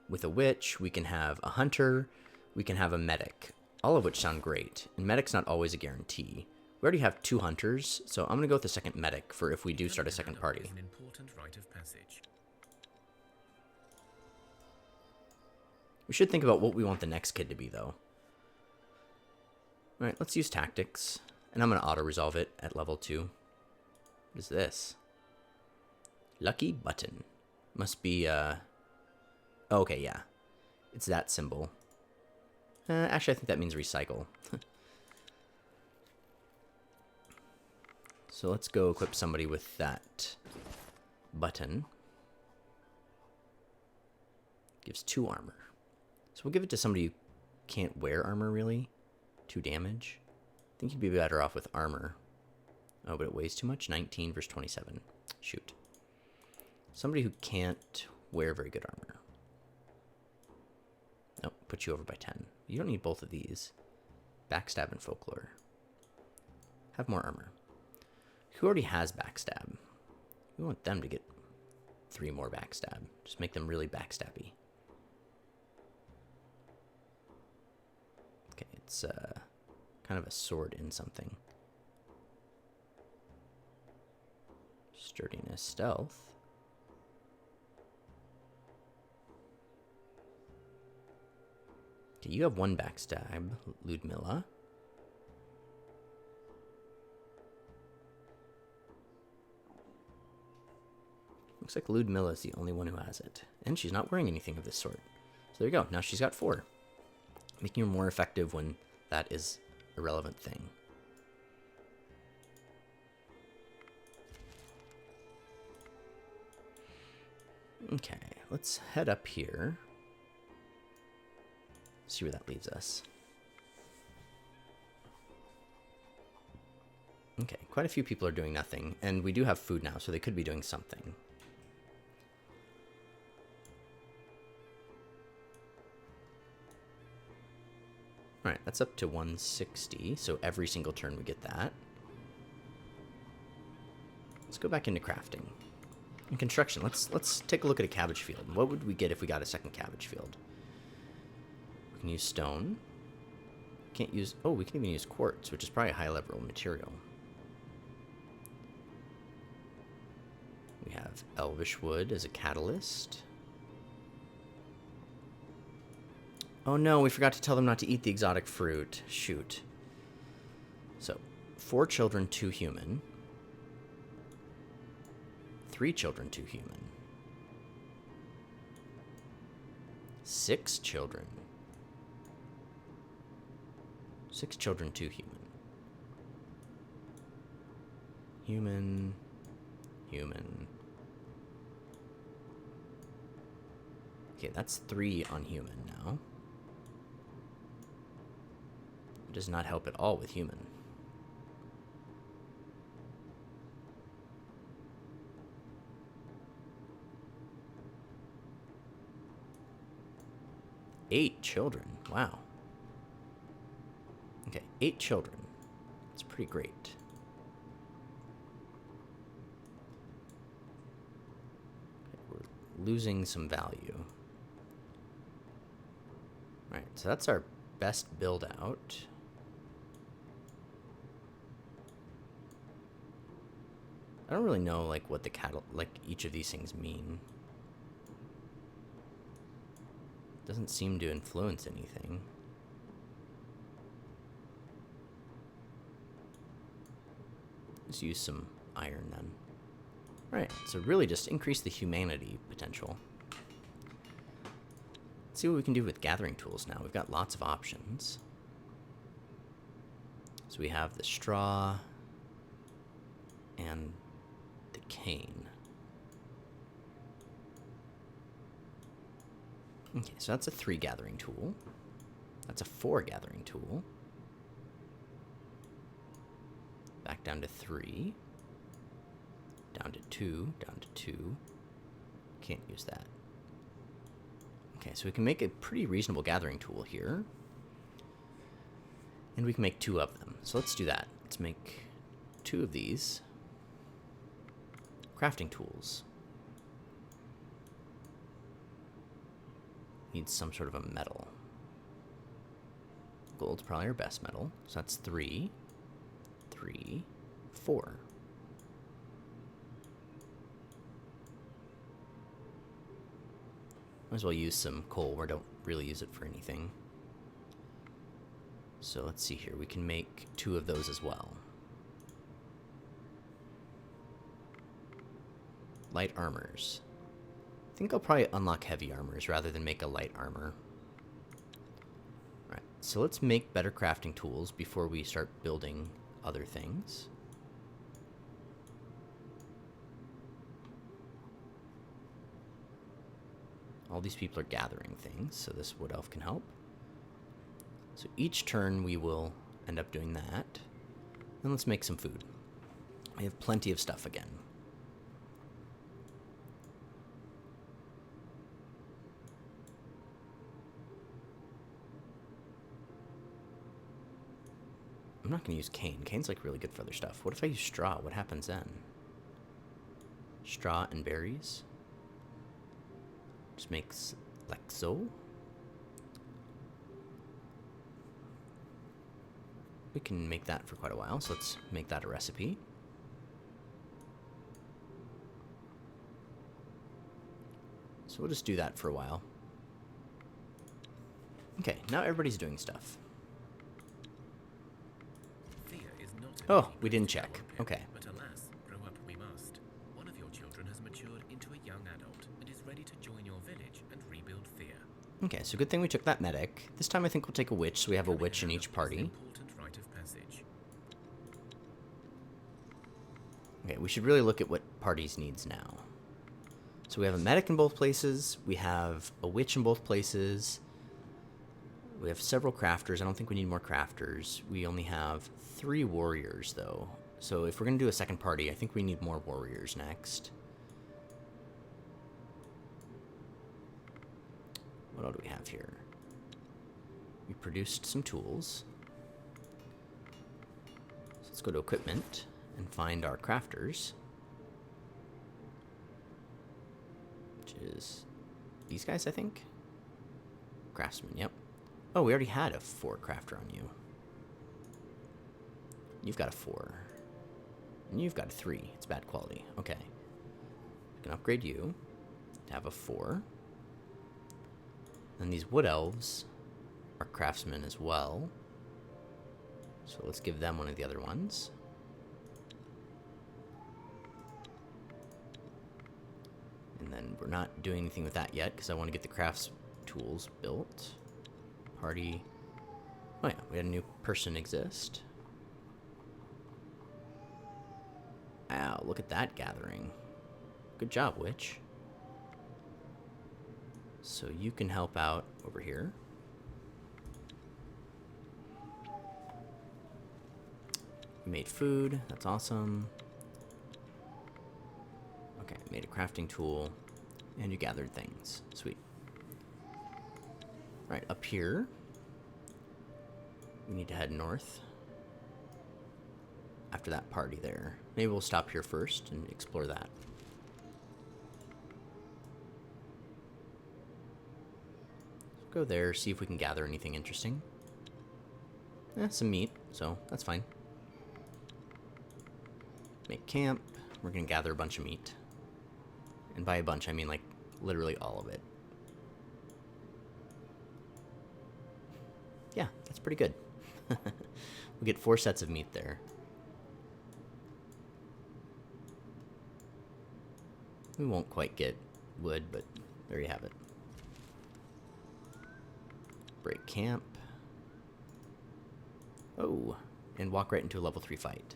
Speaker 1: with a witch. We can have a hunter. We can have a medic. All of which sound great. And medic's not always a guarantee. We already have 2 hunters, so I'm going to go with the second medic for if we do start a second party.
Speaker 2: Is an important rite of passage.
Speaker 1: We should think about what we want the next kid to be, though. Alright, let's use tactics. And I'm going to auto-resolve it at level 2. What is this? Lucky button. Must be, oh, okay, yeah. It's that symbol. Actually, I think that means recycle. So let's go equip somebody with that button. Gives 2 armor. So we'll give it to somebody who can't wear armor, really. 2 damage. I think you'd be better off with armor. Oh, but it weighs too much? 19 versus 27. Shoot. Somebody who can't wear very good armor. Nope, put you over by 10. You don't need both of these. Backstab and folklore. Have more armor. Who already has backstab? We want them to get 3 more backstab. Just make them really backstabby. Okay, it's kind of a sword in something. Sturdiness, stealth. Okay, you have 1 backstab, Ludmilla. Looks like Ludmilla is the only one who has it. And she's not wearing anything of this sort. So there you go. Now she's got 4. Making her more effective when that is a relevant thing. Okay, let's head up here. See where that leaves us. Okay, quite a few people are doing nothing, and we do have food now, so they could be doing something. Alright, that's up to 160, so every single turn we get that. Let's go back into crafting. In construction, let's take a look at a cabbage field. What would we get if we got a second cabbage field? We can use stone. Can't use... Oh, we can even use quartz, which is probably a high-level material. We have elvish wood as a catalyst. Oh no, we forgot to tell them not to eat the exotic fruit. Shoot. So, 4 children, 2 human. 3 children, 2 human. 6 children. 6 children, 2 human. Human. Human. Okay, that's 3 on human now. Does not help at all with human. Eight children. Wow. Okay, 8 children. It's pretty great. Okay, we're losing some value. Alright, so that's our best build out. I don't really know like what the cattle like each of these things mean. Doesn't seem to influence anything. Let's use some iron then. Alright, so really just increase the humanity potential. Let's see what we can do with gathering tools now. We've got lots of options. So we have the straw and the cane. Okay, so that's a 3 gathering tool. That's a 4 gathering tool. Back down to 3. Down to 2. Down to 2. Can't use that. Okay, so we can make a pretty reasonable gathering tool here. And we can make 2 of them. So let's do that. Let's make 2 of these. Crafting tools. Needs some sort of a metal. Gold's probably our best metal. So that's 3, 3, 4. Might as well use some coal where I don't really use it for anything. So let's see here. We can make 2 of those as well. Light armors. I think I'll probably unlock heavy armors rather than make a light armor. Alright, so let's make better crafting tools before we start building other things. All these people are gathering things, so this wood elf can help. So each turn we will end up doing that. And let's make some food. We have plenty of stuff again. I'm not going to use cane. Cane's like really good for other stuff. What if I use straw? What happens then? Straw and berries. Just makes like so. We can make that for quite a while, so let's make that a recipe. So we'll just do that for a while. Okay, now everybody's doing stuff.
Speaker 2: Thea is not
Speaker 1: Oh, we didn't check. Okay.
Speaker 2: But alas, grow up we must. One of your children has matured into a young adult and is ready to join your village and rebuild Thea.
Speaker 1: Okay, so good thing we took that medic. This time I think we'll take a witch, so we have a witch in each party.
Speaker 2: Important rite of passage.
Speaker 1: Okay, we should really look at what parties needs now. So we have a medic in both places. We have a witch in both places. We have several crafters. I don't think we need more crafters. We only have 3 warriors, though. So if we're going to do a second party, I think we need more warriors next. What all do we have here? We produced some tools. So let's go to equipment and find our crafters. Which is these guys, I think? Craftsman, yep. Oh, we already had a 4 crafter on you. You've got a 4. And you've got a 3. It's bad quality. Okay. We can upgrade you to have a 4. And these wood elves are craftsmen as well. So let's give them one of the other ones. And then we're not doing anything with that yet because I want to get the crafts tools built. Party. Oh yeah, we had a new person exist. Ow, look at that gathering. Good job, witch. So you can help out over here. We made food. That's awesome. Okay, made a crafting tool. And you gathered things. Sweet. Right, up here. We need to head north. After that party there. Maybe we'll stop here first and explore that. Go there, see if we can gather anything interesting. Some meat, so that's fine. Make camp. We're gonna gather a bunch of meat. And by a bunch, I mean like literally all of it. Yeah, that's pretty good. We get 4 sets of meat there. We won't quite get wood, but there you have it. Break camp. Oh, and walk right into a level 3 fight.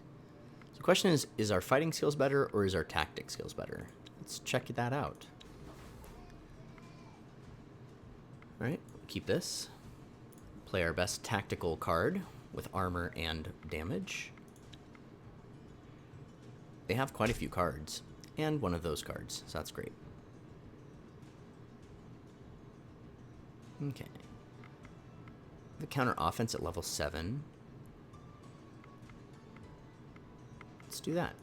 Speaker 1: So the question is our fighting skills better or is our tactic skills better? Let's check that out. Alright, keep this. Play our best tactical card with armor and damage. They have quite a few cards, and one of those cards, so that's great. Okay. The counter offense at level 7. Let's do that.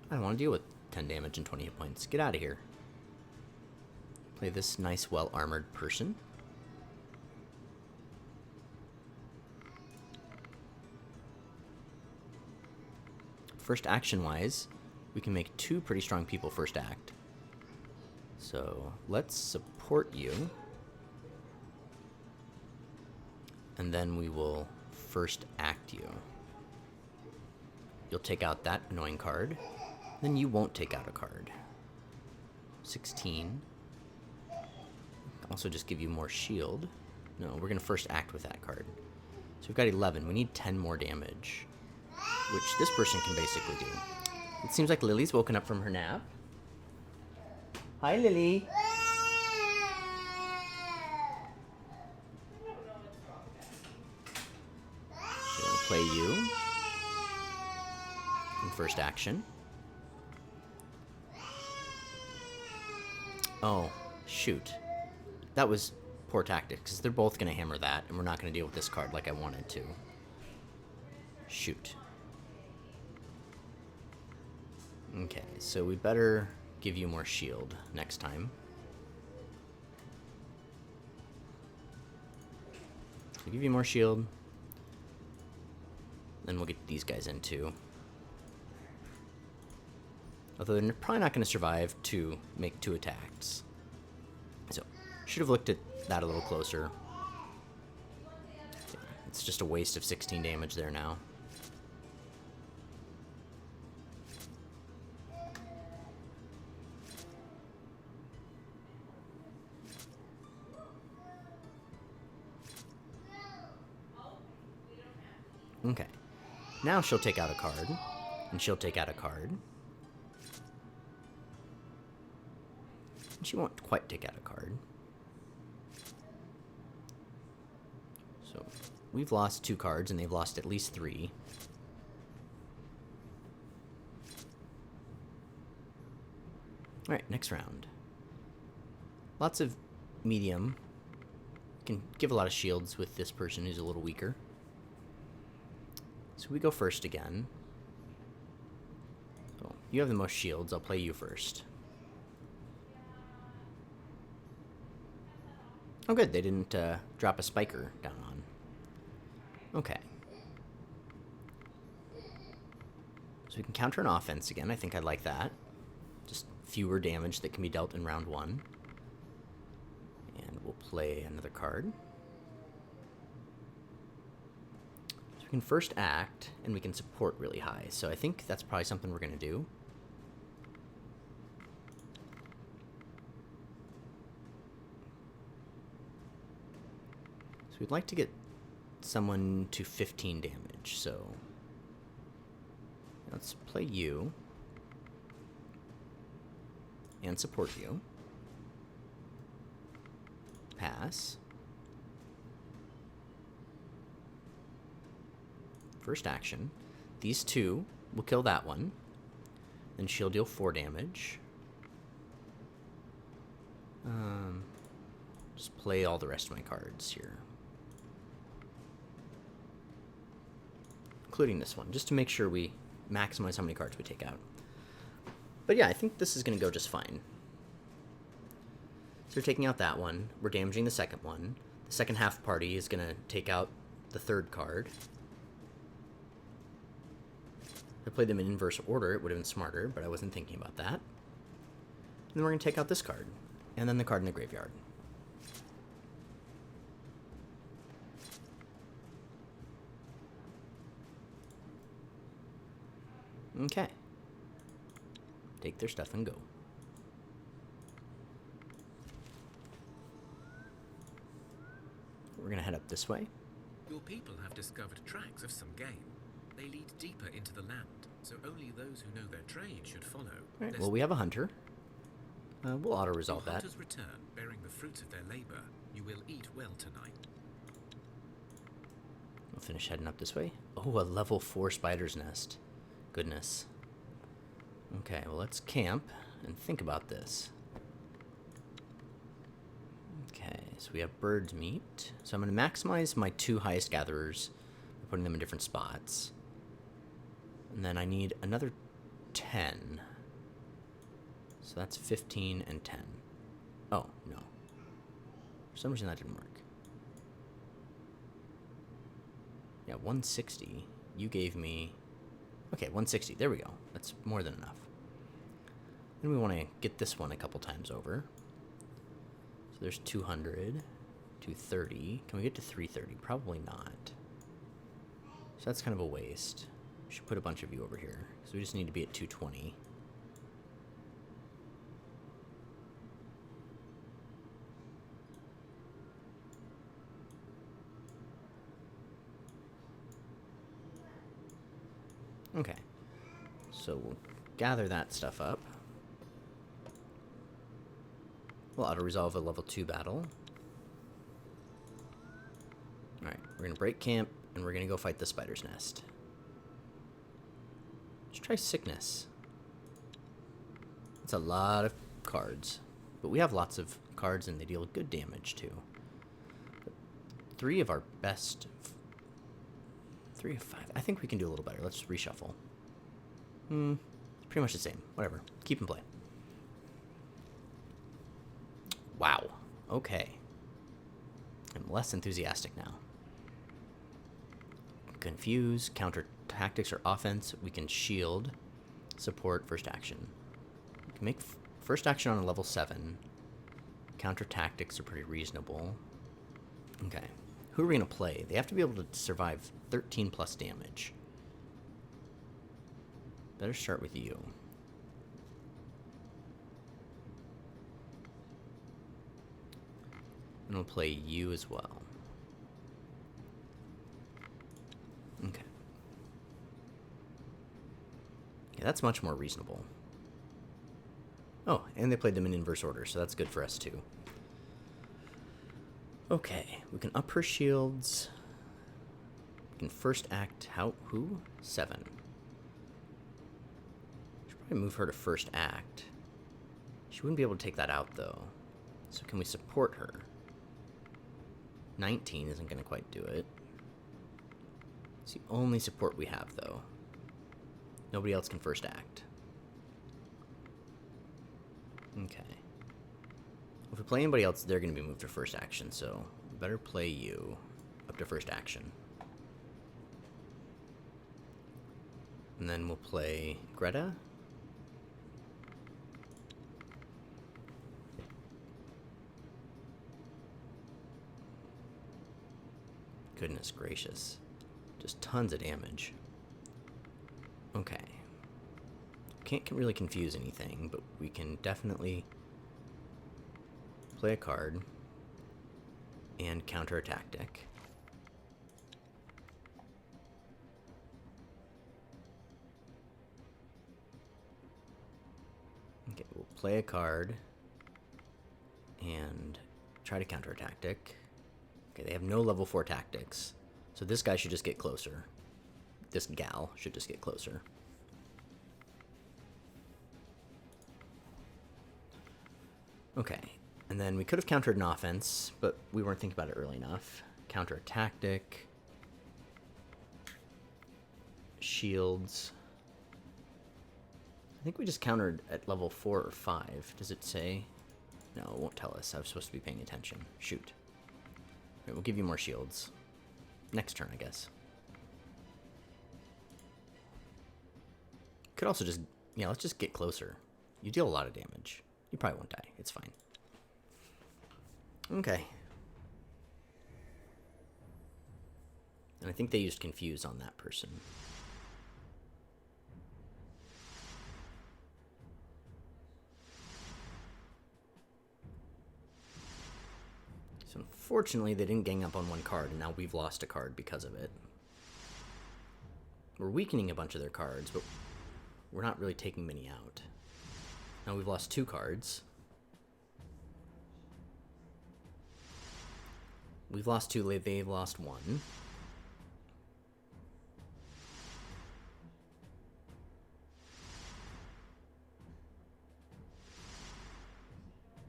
Speaker 1: I don't want to deal with 10 damage and 20 hit points. Get out of here. Play this nice, well-armored person. First action-wise, we can make 2 pretty strong people first act. So let's support you. And then we will first act you. You'll take out that annoying card. Then you won't take out a card. 16. Also just give you more shield. No, we're going to first act with that card. So we've got 11. We need 10 more damage, which this person can basically do. It seems like Lily's woken up from her nap. Hi, Lily. So I'm going to play you in first action. Oh, shoot. That was poor tactics, because they're both going to hammer that, and we're not going to deal with this card like I wanted to. Shoot. Okay, so we better give you more shield next time. So give you more shield. Then we'll get these guys in too. Although they're probably not going to survive to make 2 attacks. So, should have looked at that a little closer. It's just a waste of 16 damage there now. Okay. Now she'll take out a card. And she'll take out a card. And she won't quite take out a card. So, we've lost 2 cards, and they've lost at least 3. Alright, next round. Lots of medium. Can give a lot of shields with this person who's a little weaker. So we go first again. So you have the most shields. I'll play you first. Oh, good. They didn't drop a spiker down on. Okay. So we can counter an offense again. I think I like that. Just fewer damage that can be dealt in round 1. And we'll play another card. We can first act, and we can support really high. So I think that's probably something we're going to do. So we'd like to get someone to 15 damage. So let's play you. And support you. Pass. first action. These two will kill that one. Then she'll deal 4 damage. Just play all the rest of my cards here. Including this one, just to make sure we maximize how many cards we take out. But yeah, I think this is going to go just fine. So we're taking out that one. We're damaging the second one. The second half party is going to take out the third card. If I played them in inverse order, it would have been smarter, but I wasn't thinking about that. And then we're going to take out this card, and then the card in the graveyard. Okay. Take their stuff and go. We're going to head up this way.
Speaker 2: Your people have discovered tracks of some game. They lead deeper into the land, so only those who know their trade should follow.
Speaker 1: All right, well, we have a hunter. We'll auto-resolve that.
Speaker 2: Hunters return, bearing the fruits of their labor. You will eat well tonight.
Speaker 1: We'll finish heading up this way. Oh, a level 4 spider's nest. Goodness. Okay, well, let's camp and think about this. Okay, so we have bird's meat. So I'm going to maximize my 2 highest gatherers by putting them in different spots. And then I need another 10. So that's 15 and 10. Oh, no. For some reason that didn't work. Yeah, 160. You gave me... Okay, 160. There we go. That's more than enough. Then we want to get this one a couple times over. So there's 200, 230. Can we get to 330? Probably not. So that's kind of a waste. We should put a bunch of you over here. So we just need to be at 220. Okay. So we'll gather that stuff up. We'll auto-resolve a level 2 battle. Alright, we're going to break camp, and we're going to go fight the spider's nest. Let's try sickness. It's a lot of cards. But we have lots of cards, and they deal good damage, too. But 3 of our best... 3 of 5. I think we can do a little better. Let's reshuffle. Pretty much the same. Whatever. Keep and play. Wow. Okay. I'm less enthusiastic now. Confuse, counter tactics or offense. We can shield, support, first action. We can make first action on a level 7. Counter tactics are pretty reasonable. Okay. Who are we going to play? They have to be able to survive 13 plus damage. Better start with you. And we'll play you as well. Okay. Yeah, that's much more reasonable. Oh, and they played them in inverse order, so that's good for us too. Okay, we can up her shields. We can first act who? 7. Should probably move her to first act. She wouldn't be able to take that out though. So can we support her? 19 isn't going to quite do it. It's the only support we have, though. Nobody else can first act. Okay. If we play anybody else, they're going to be moved to first action, so we better play you up to first action. And then we'll play Greta. Goodness gracious. Just tons of damage. Okay. Can't really confuse anything, but we can definitely play a card and counter a tactic. Okay, we'll play a card and try to counter a tactic. Okay, they have no level 4 tactics, so this guy should just get closer. this gal should just get closer. Okay, and then we could have countered an offense, but we weren't thinking about it early enough. Counter a tactic. Shields. I think we just countered at level 4 or 5. Does it say? No, it won't tell us. I was supposed to be paying attention. Shoot. Okay, we'll give you more shields. Next turn, I guess. Could also just... Yeah, let's just get closer. You deal a lot of damage. You probably won't die. It's fine. Okay. And I think they used Confuse on that person. So unfortunately, they didn't gang up on one card, and now we've lost a card because of it. We're weakening a bunch of their cards, but we're not really taking many out. Now we've lost 2 cards. We've lost 2, they've lost 1.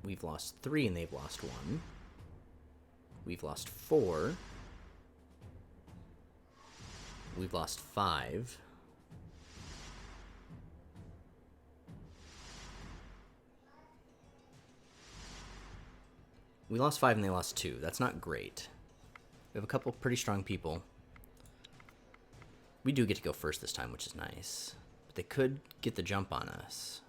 Speaker 1: We've lost 3 and they've lost 1. We've lost 4. We've lost 5. We lost 5 and they lost 2. That's not great. We have a couple pretty strong people. We do get to go first this time, which is nice. But they could get the jump on us.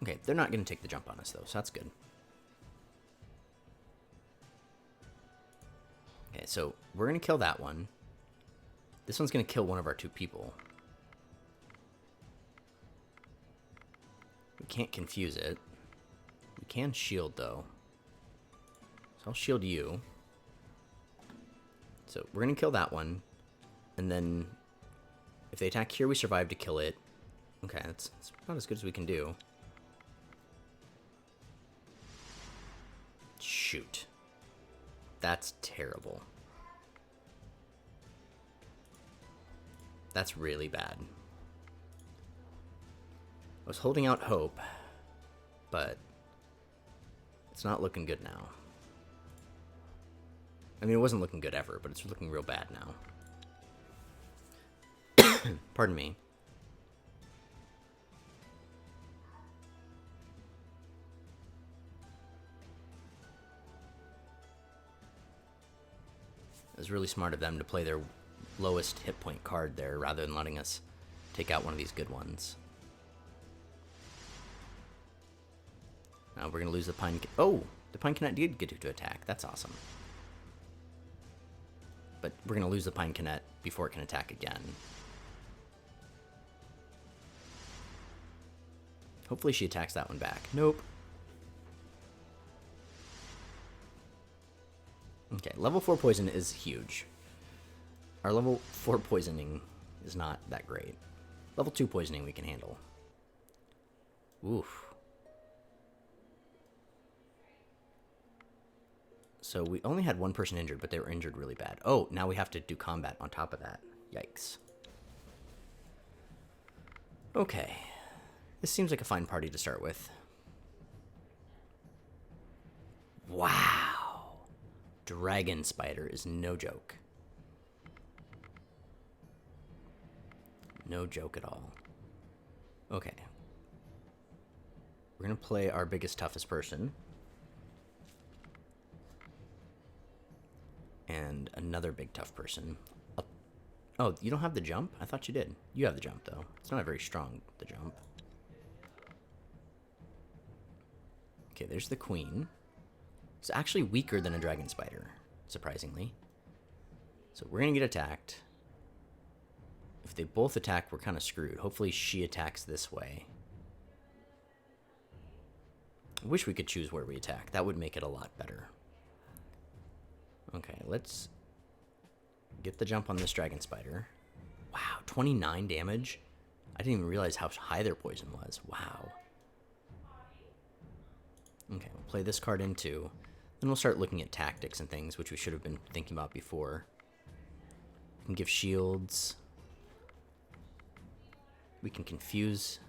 Speaker 1: Okay, they're not going to take the jump on us, though, so that's good. Okay, so we're going to kill that one. This one's going to kill one of our 2 people. We can't confuse it. We can shield, though. So I'll shield you. So we're going to kill that one. And then if they attack here, we survive to kill it. Okay, that's about as good as we can do. Shoot. That's terrible. That's really bad. I was holding out hope, but it's not looking good now. I mean, it wasn't looking good ever, but it's looking real bad now. Pardon me. It was really smart of them to play their lowest hit point card there rather than letting us take out one of these good ones. Now we're going to lose the Pine... Oh! The Pine Kinet did get to attack. That's awesome. But we're going to lose the Pine Kinet before it can attack again. Hopefully she attacks that one back. Nope. Okay, level 4 poison is huge. Our level 4 poisoning is not that great. Level 2 poisoning we can handle. Oof. So we only had 1 person injured, but they were injured really bad. Oh, now we have to do combat on top of that. Yikes. Okay. This seems like a fine party to start with. Wow. Dragon Spider is no joke. No joke at all. Okay. We're going to play our biggest, toughest person. And another big, tough person. Oh, you don't have the jump? I thought you did. You have the jump, though. It's not very strong, the jump. Okay, there's the queen. It's actually weaker than a dragon spider, surprisingly. So we're going to get attacked. If they both attack, we're kind of screwed. Hopefully she attacks this way. I wish we could choose where we attack. That would make it a lot better. Okay, let's get the jump on this dragon spider. Wow, 29 damage? I didn't even realize how high their poison was. Wow. play this card in too. Then we'll start looking at tactics and things, which we should have been thinking about before. We can give shields. We can confuse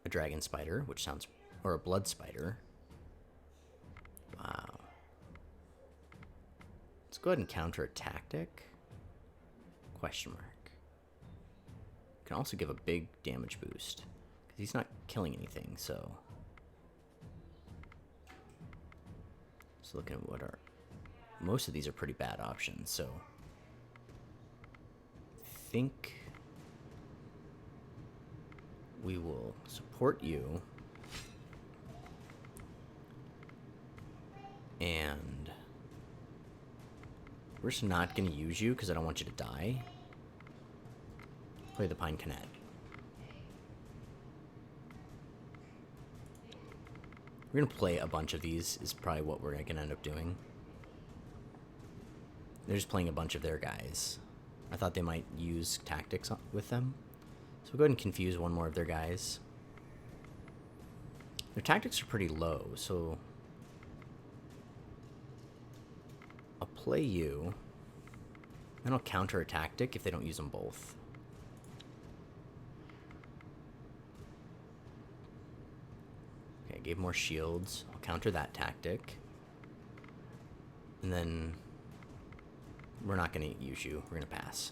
Speaker 1: a dragon spider, which sounds... or a blood spider. Wow. Let's go ahead and counter a tactic. Question mark. Can also give a big damage boost. Because he's not killing anything, so... So looking at what are... Most of these are pretty bad options, so... I think... we will support you. And... we're just not going to use you because I don't want you to die. Play the Pine Canet. We're going to play a bunch of these is probably what we're going to end up doing. They're just playing a bunch of their guys. I thought they might use tactics with them. So we'll go ahead and confuse one more of their guys. Their tactics are pretty low, so... I'll play you. Then I'll counter a tactic if they don't use them both. Okay, I gave more shields. I'll counter that tactic. And then we're not going to use you. We're going to pass.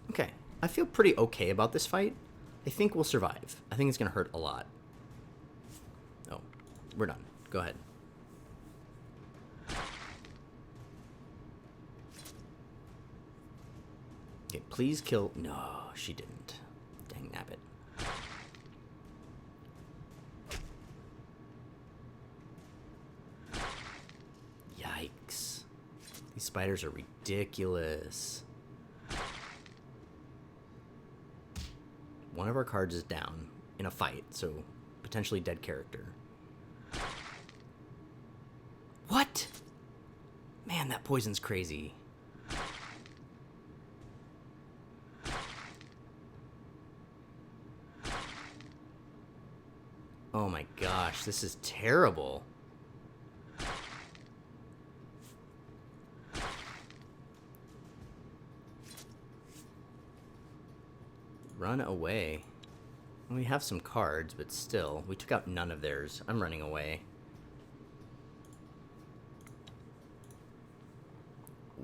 Speaker 1: Okay, I feel pretty okay about this fight. I think we'll survive. I think it's going to hurt a lot. Oh, we're done. Go ahead. Okay, please kill... No, she didn't. Dang nabbit. Yikes. These spiders are ridiculous. One of our cards is down in a fight, so potentially dead character. What? Man, that poison's crazy. Oh my gosh, this is terrible. Run away. We have some cards, but still, we took out none of theirs. I'm running away.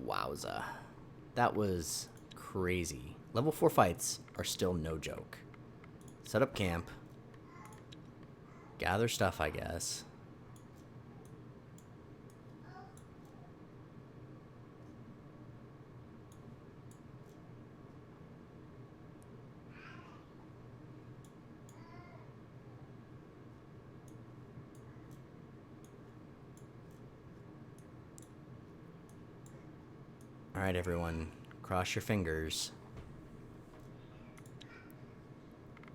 Speaker 1: Wowza. That was crazy. Level 4 fights are still no joke. Set up camp. Gather stuff, I guess. Alright, everyone. Cross your fingers.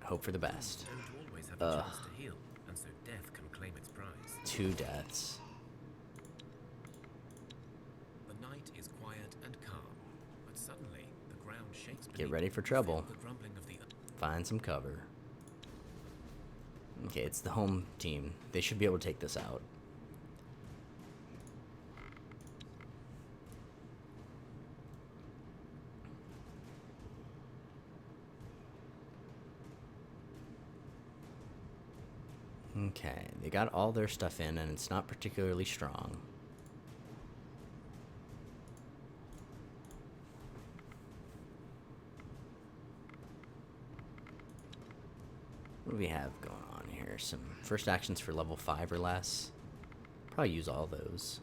Speaker 1: Hope for the best.
Speaker 2: Don't always have a chance to heal, and so death can claim its prize.
Speaker 1: 2 deaths.
Speaker 2: The night is quiet and calm, but suddenly the ground shakes beneath.
Speaker 1: Get ready for trouble.
Speaker 2: The grumbling of the
Speaker 1: Find some cover. Okay, it's the home team. They should be able to take this out. Okay, they got all their stuff in, and it's not particularly strong. What do we have going on here? Some first actions for level 5 or less. Probably use all those.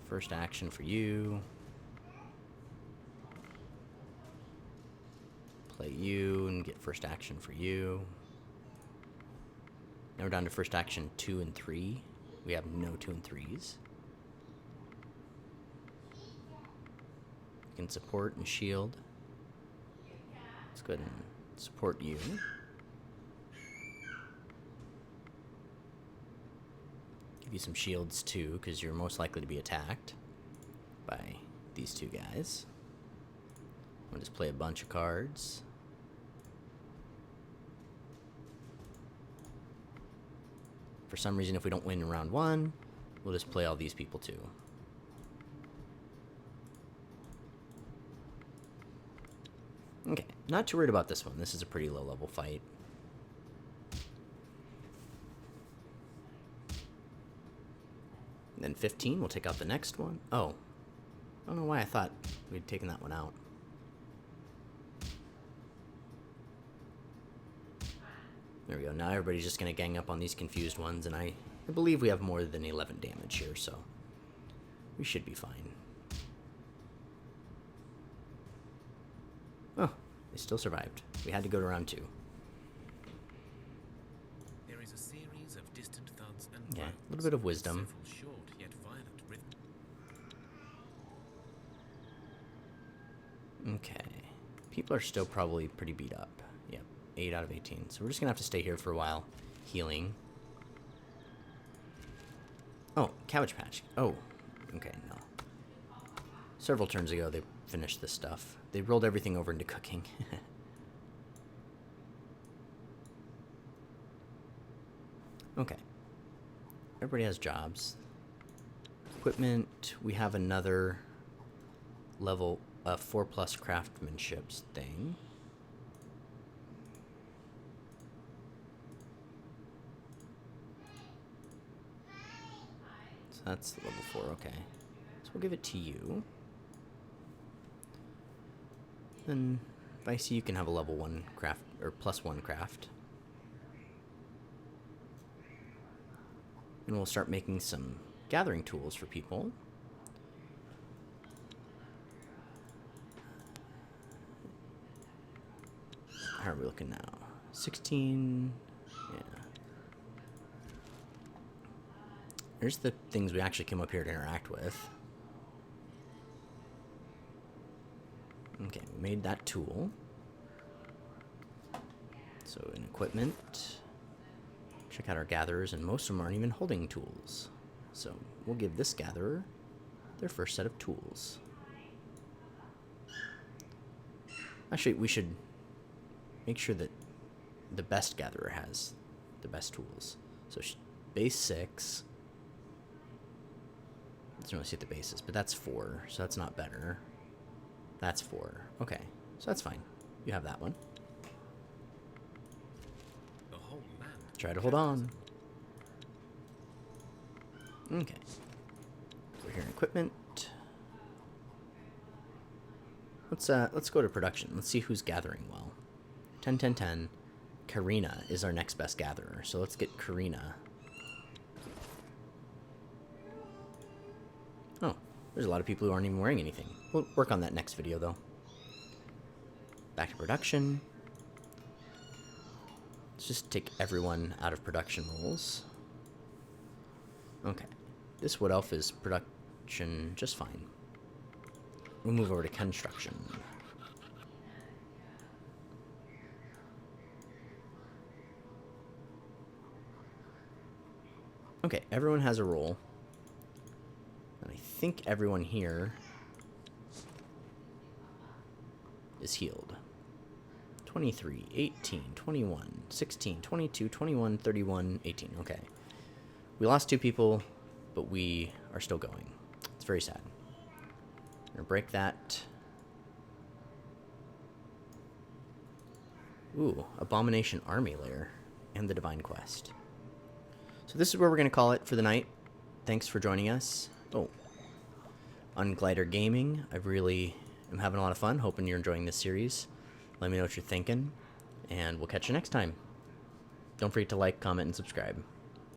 Speaker 1: First action for you. Play you and get first action for you. Now we're down to first action 2 and 3. We have no 2 and 3s. We can support and shield. Let's go ahead and support you. Give you some shields too, because you're most likely to be attacked by these 2 guys. I'll just play a bunch of cards. For some reason, if we don't win in round 1, we'll just play all these people too. Okay, not too worried about this one. This is a pretty low-level fight. Then 15, we'll take out the next one. Oh, I don't know why I thought we'd taken that one out. There we go. Now everybody's just going to gang up on these confused ones, and I believe we have more than 11 damage here, so we should be fine. Oh, they still survived. We had to go to round 2.
Speaker 2: There is a series of distant thuds and
Speaker 1: Yeah,
Speaker 2: grunts,
Speaker 1: a little bit of wisdom.
Speaker 2: several short yet violent rhythm.
Speaker 1: Okay. People are still probably pretty beat up. Yep, 8 out of 18. So we're just going to have to stay here for a while, healing. Oh, Cabbage Patch. Oh, okay, no. Several turns ago, they finished this stuff. They rolled everything over into cooking. Okay. Everybody has jobs. Equipment, we have another level 4+ craftsmanship thing. So that's level 4, okay. So we'll give it to you. Then Vicey, you can have a level 1 craft, or +1 craft. And we'll start making some gathering tools for people. How are we looking now? 16, yeah. Here's the things we actually came up here to interact with. Okay, we made that tool. So in equipment, check out our gatherers, and most of them aren't even holding tools. So we'll give this gatherer their first set of tools. Actually, we should make sure that the best gatherer has the best tools. So base 6. Doesn't really see what the base is, but that's 4, so that's not better. That's 4. Okay, so that's fine. You have that one.
Speaker 2: The whole land.
Speaker 1: Try to hold on. Okay. We're here in equipment. Let's go to production. Let's see who's gathering well. 10, 10, 10. Karina is our next best gatherer, so let's get Karina. Oh, there's a lot of people who aren't even wearing anything. We'll work on that next video, though. Back to production. Let's just take everyone out of production roles. Okay. This wood elf is production just fine. We'll move over to construction. Okay, everyone has a role. And I think everyone here is healed. 23, 18, 21, 16, 22, 21, 31, 18. Okay. We lost 2 people, but we are still going. It's very sad. I'm gonna break that. Ooh, Abomination Army Lair and the Divine Quest. So this is where we're going to call it for the night. Thanks for joining us. Oh, on Glider Gaming. I really am having a lot of fun. Hoping you're enjoying this series. Let me know what you're thinking, and we'll catch you next time. Don't forget to like, comment, and subscribe.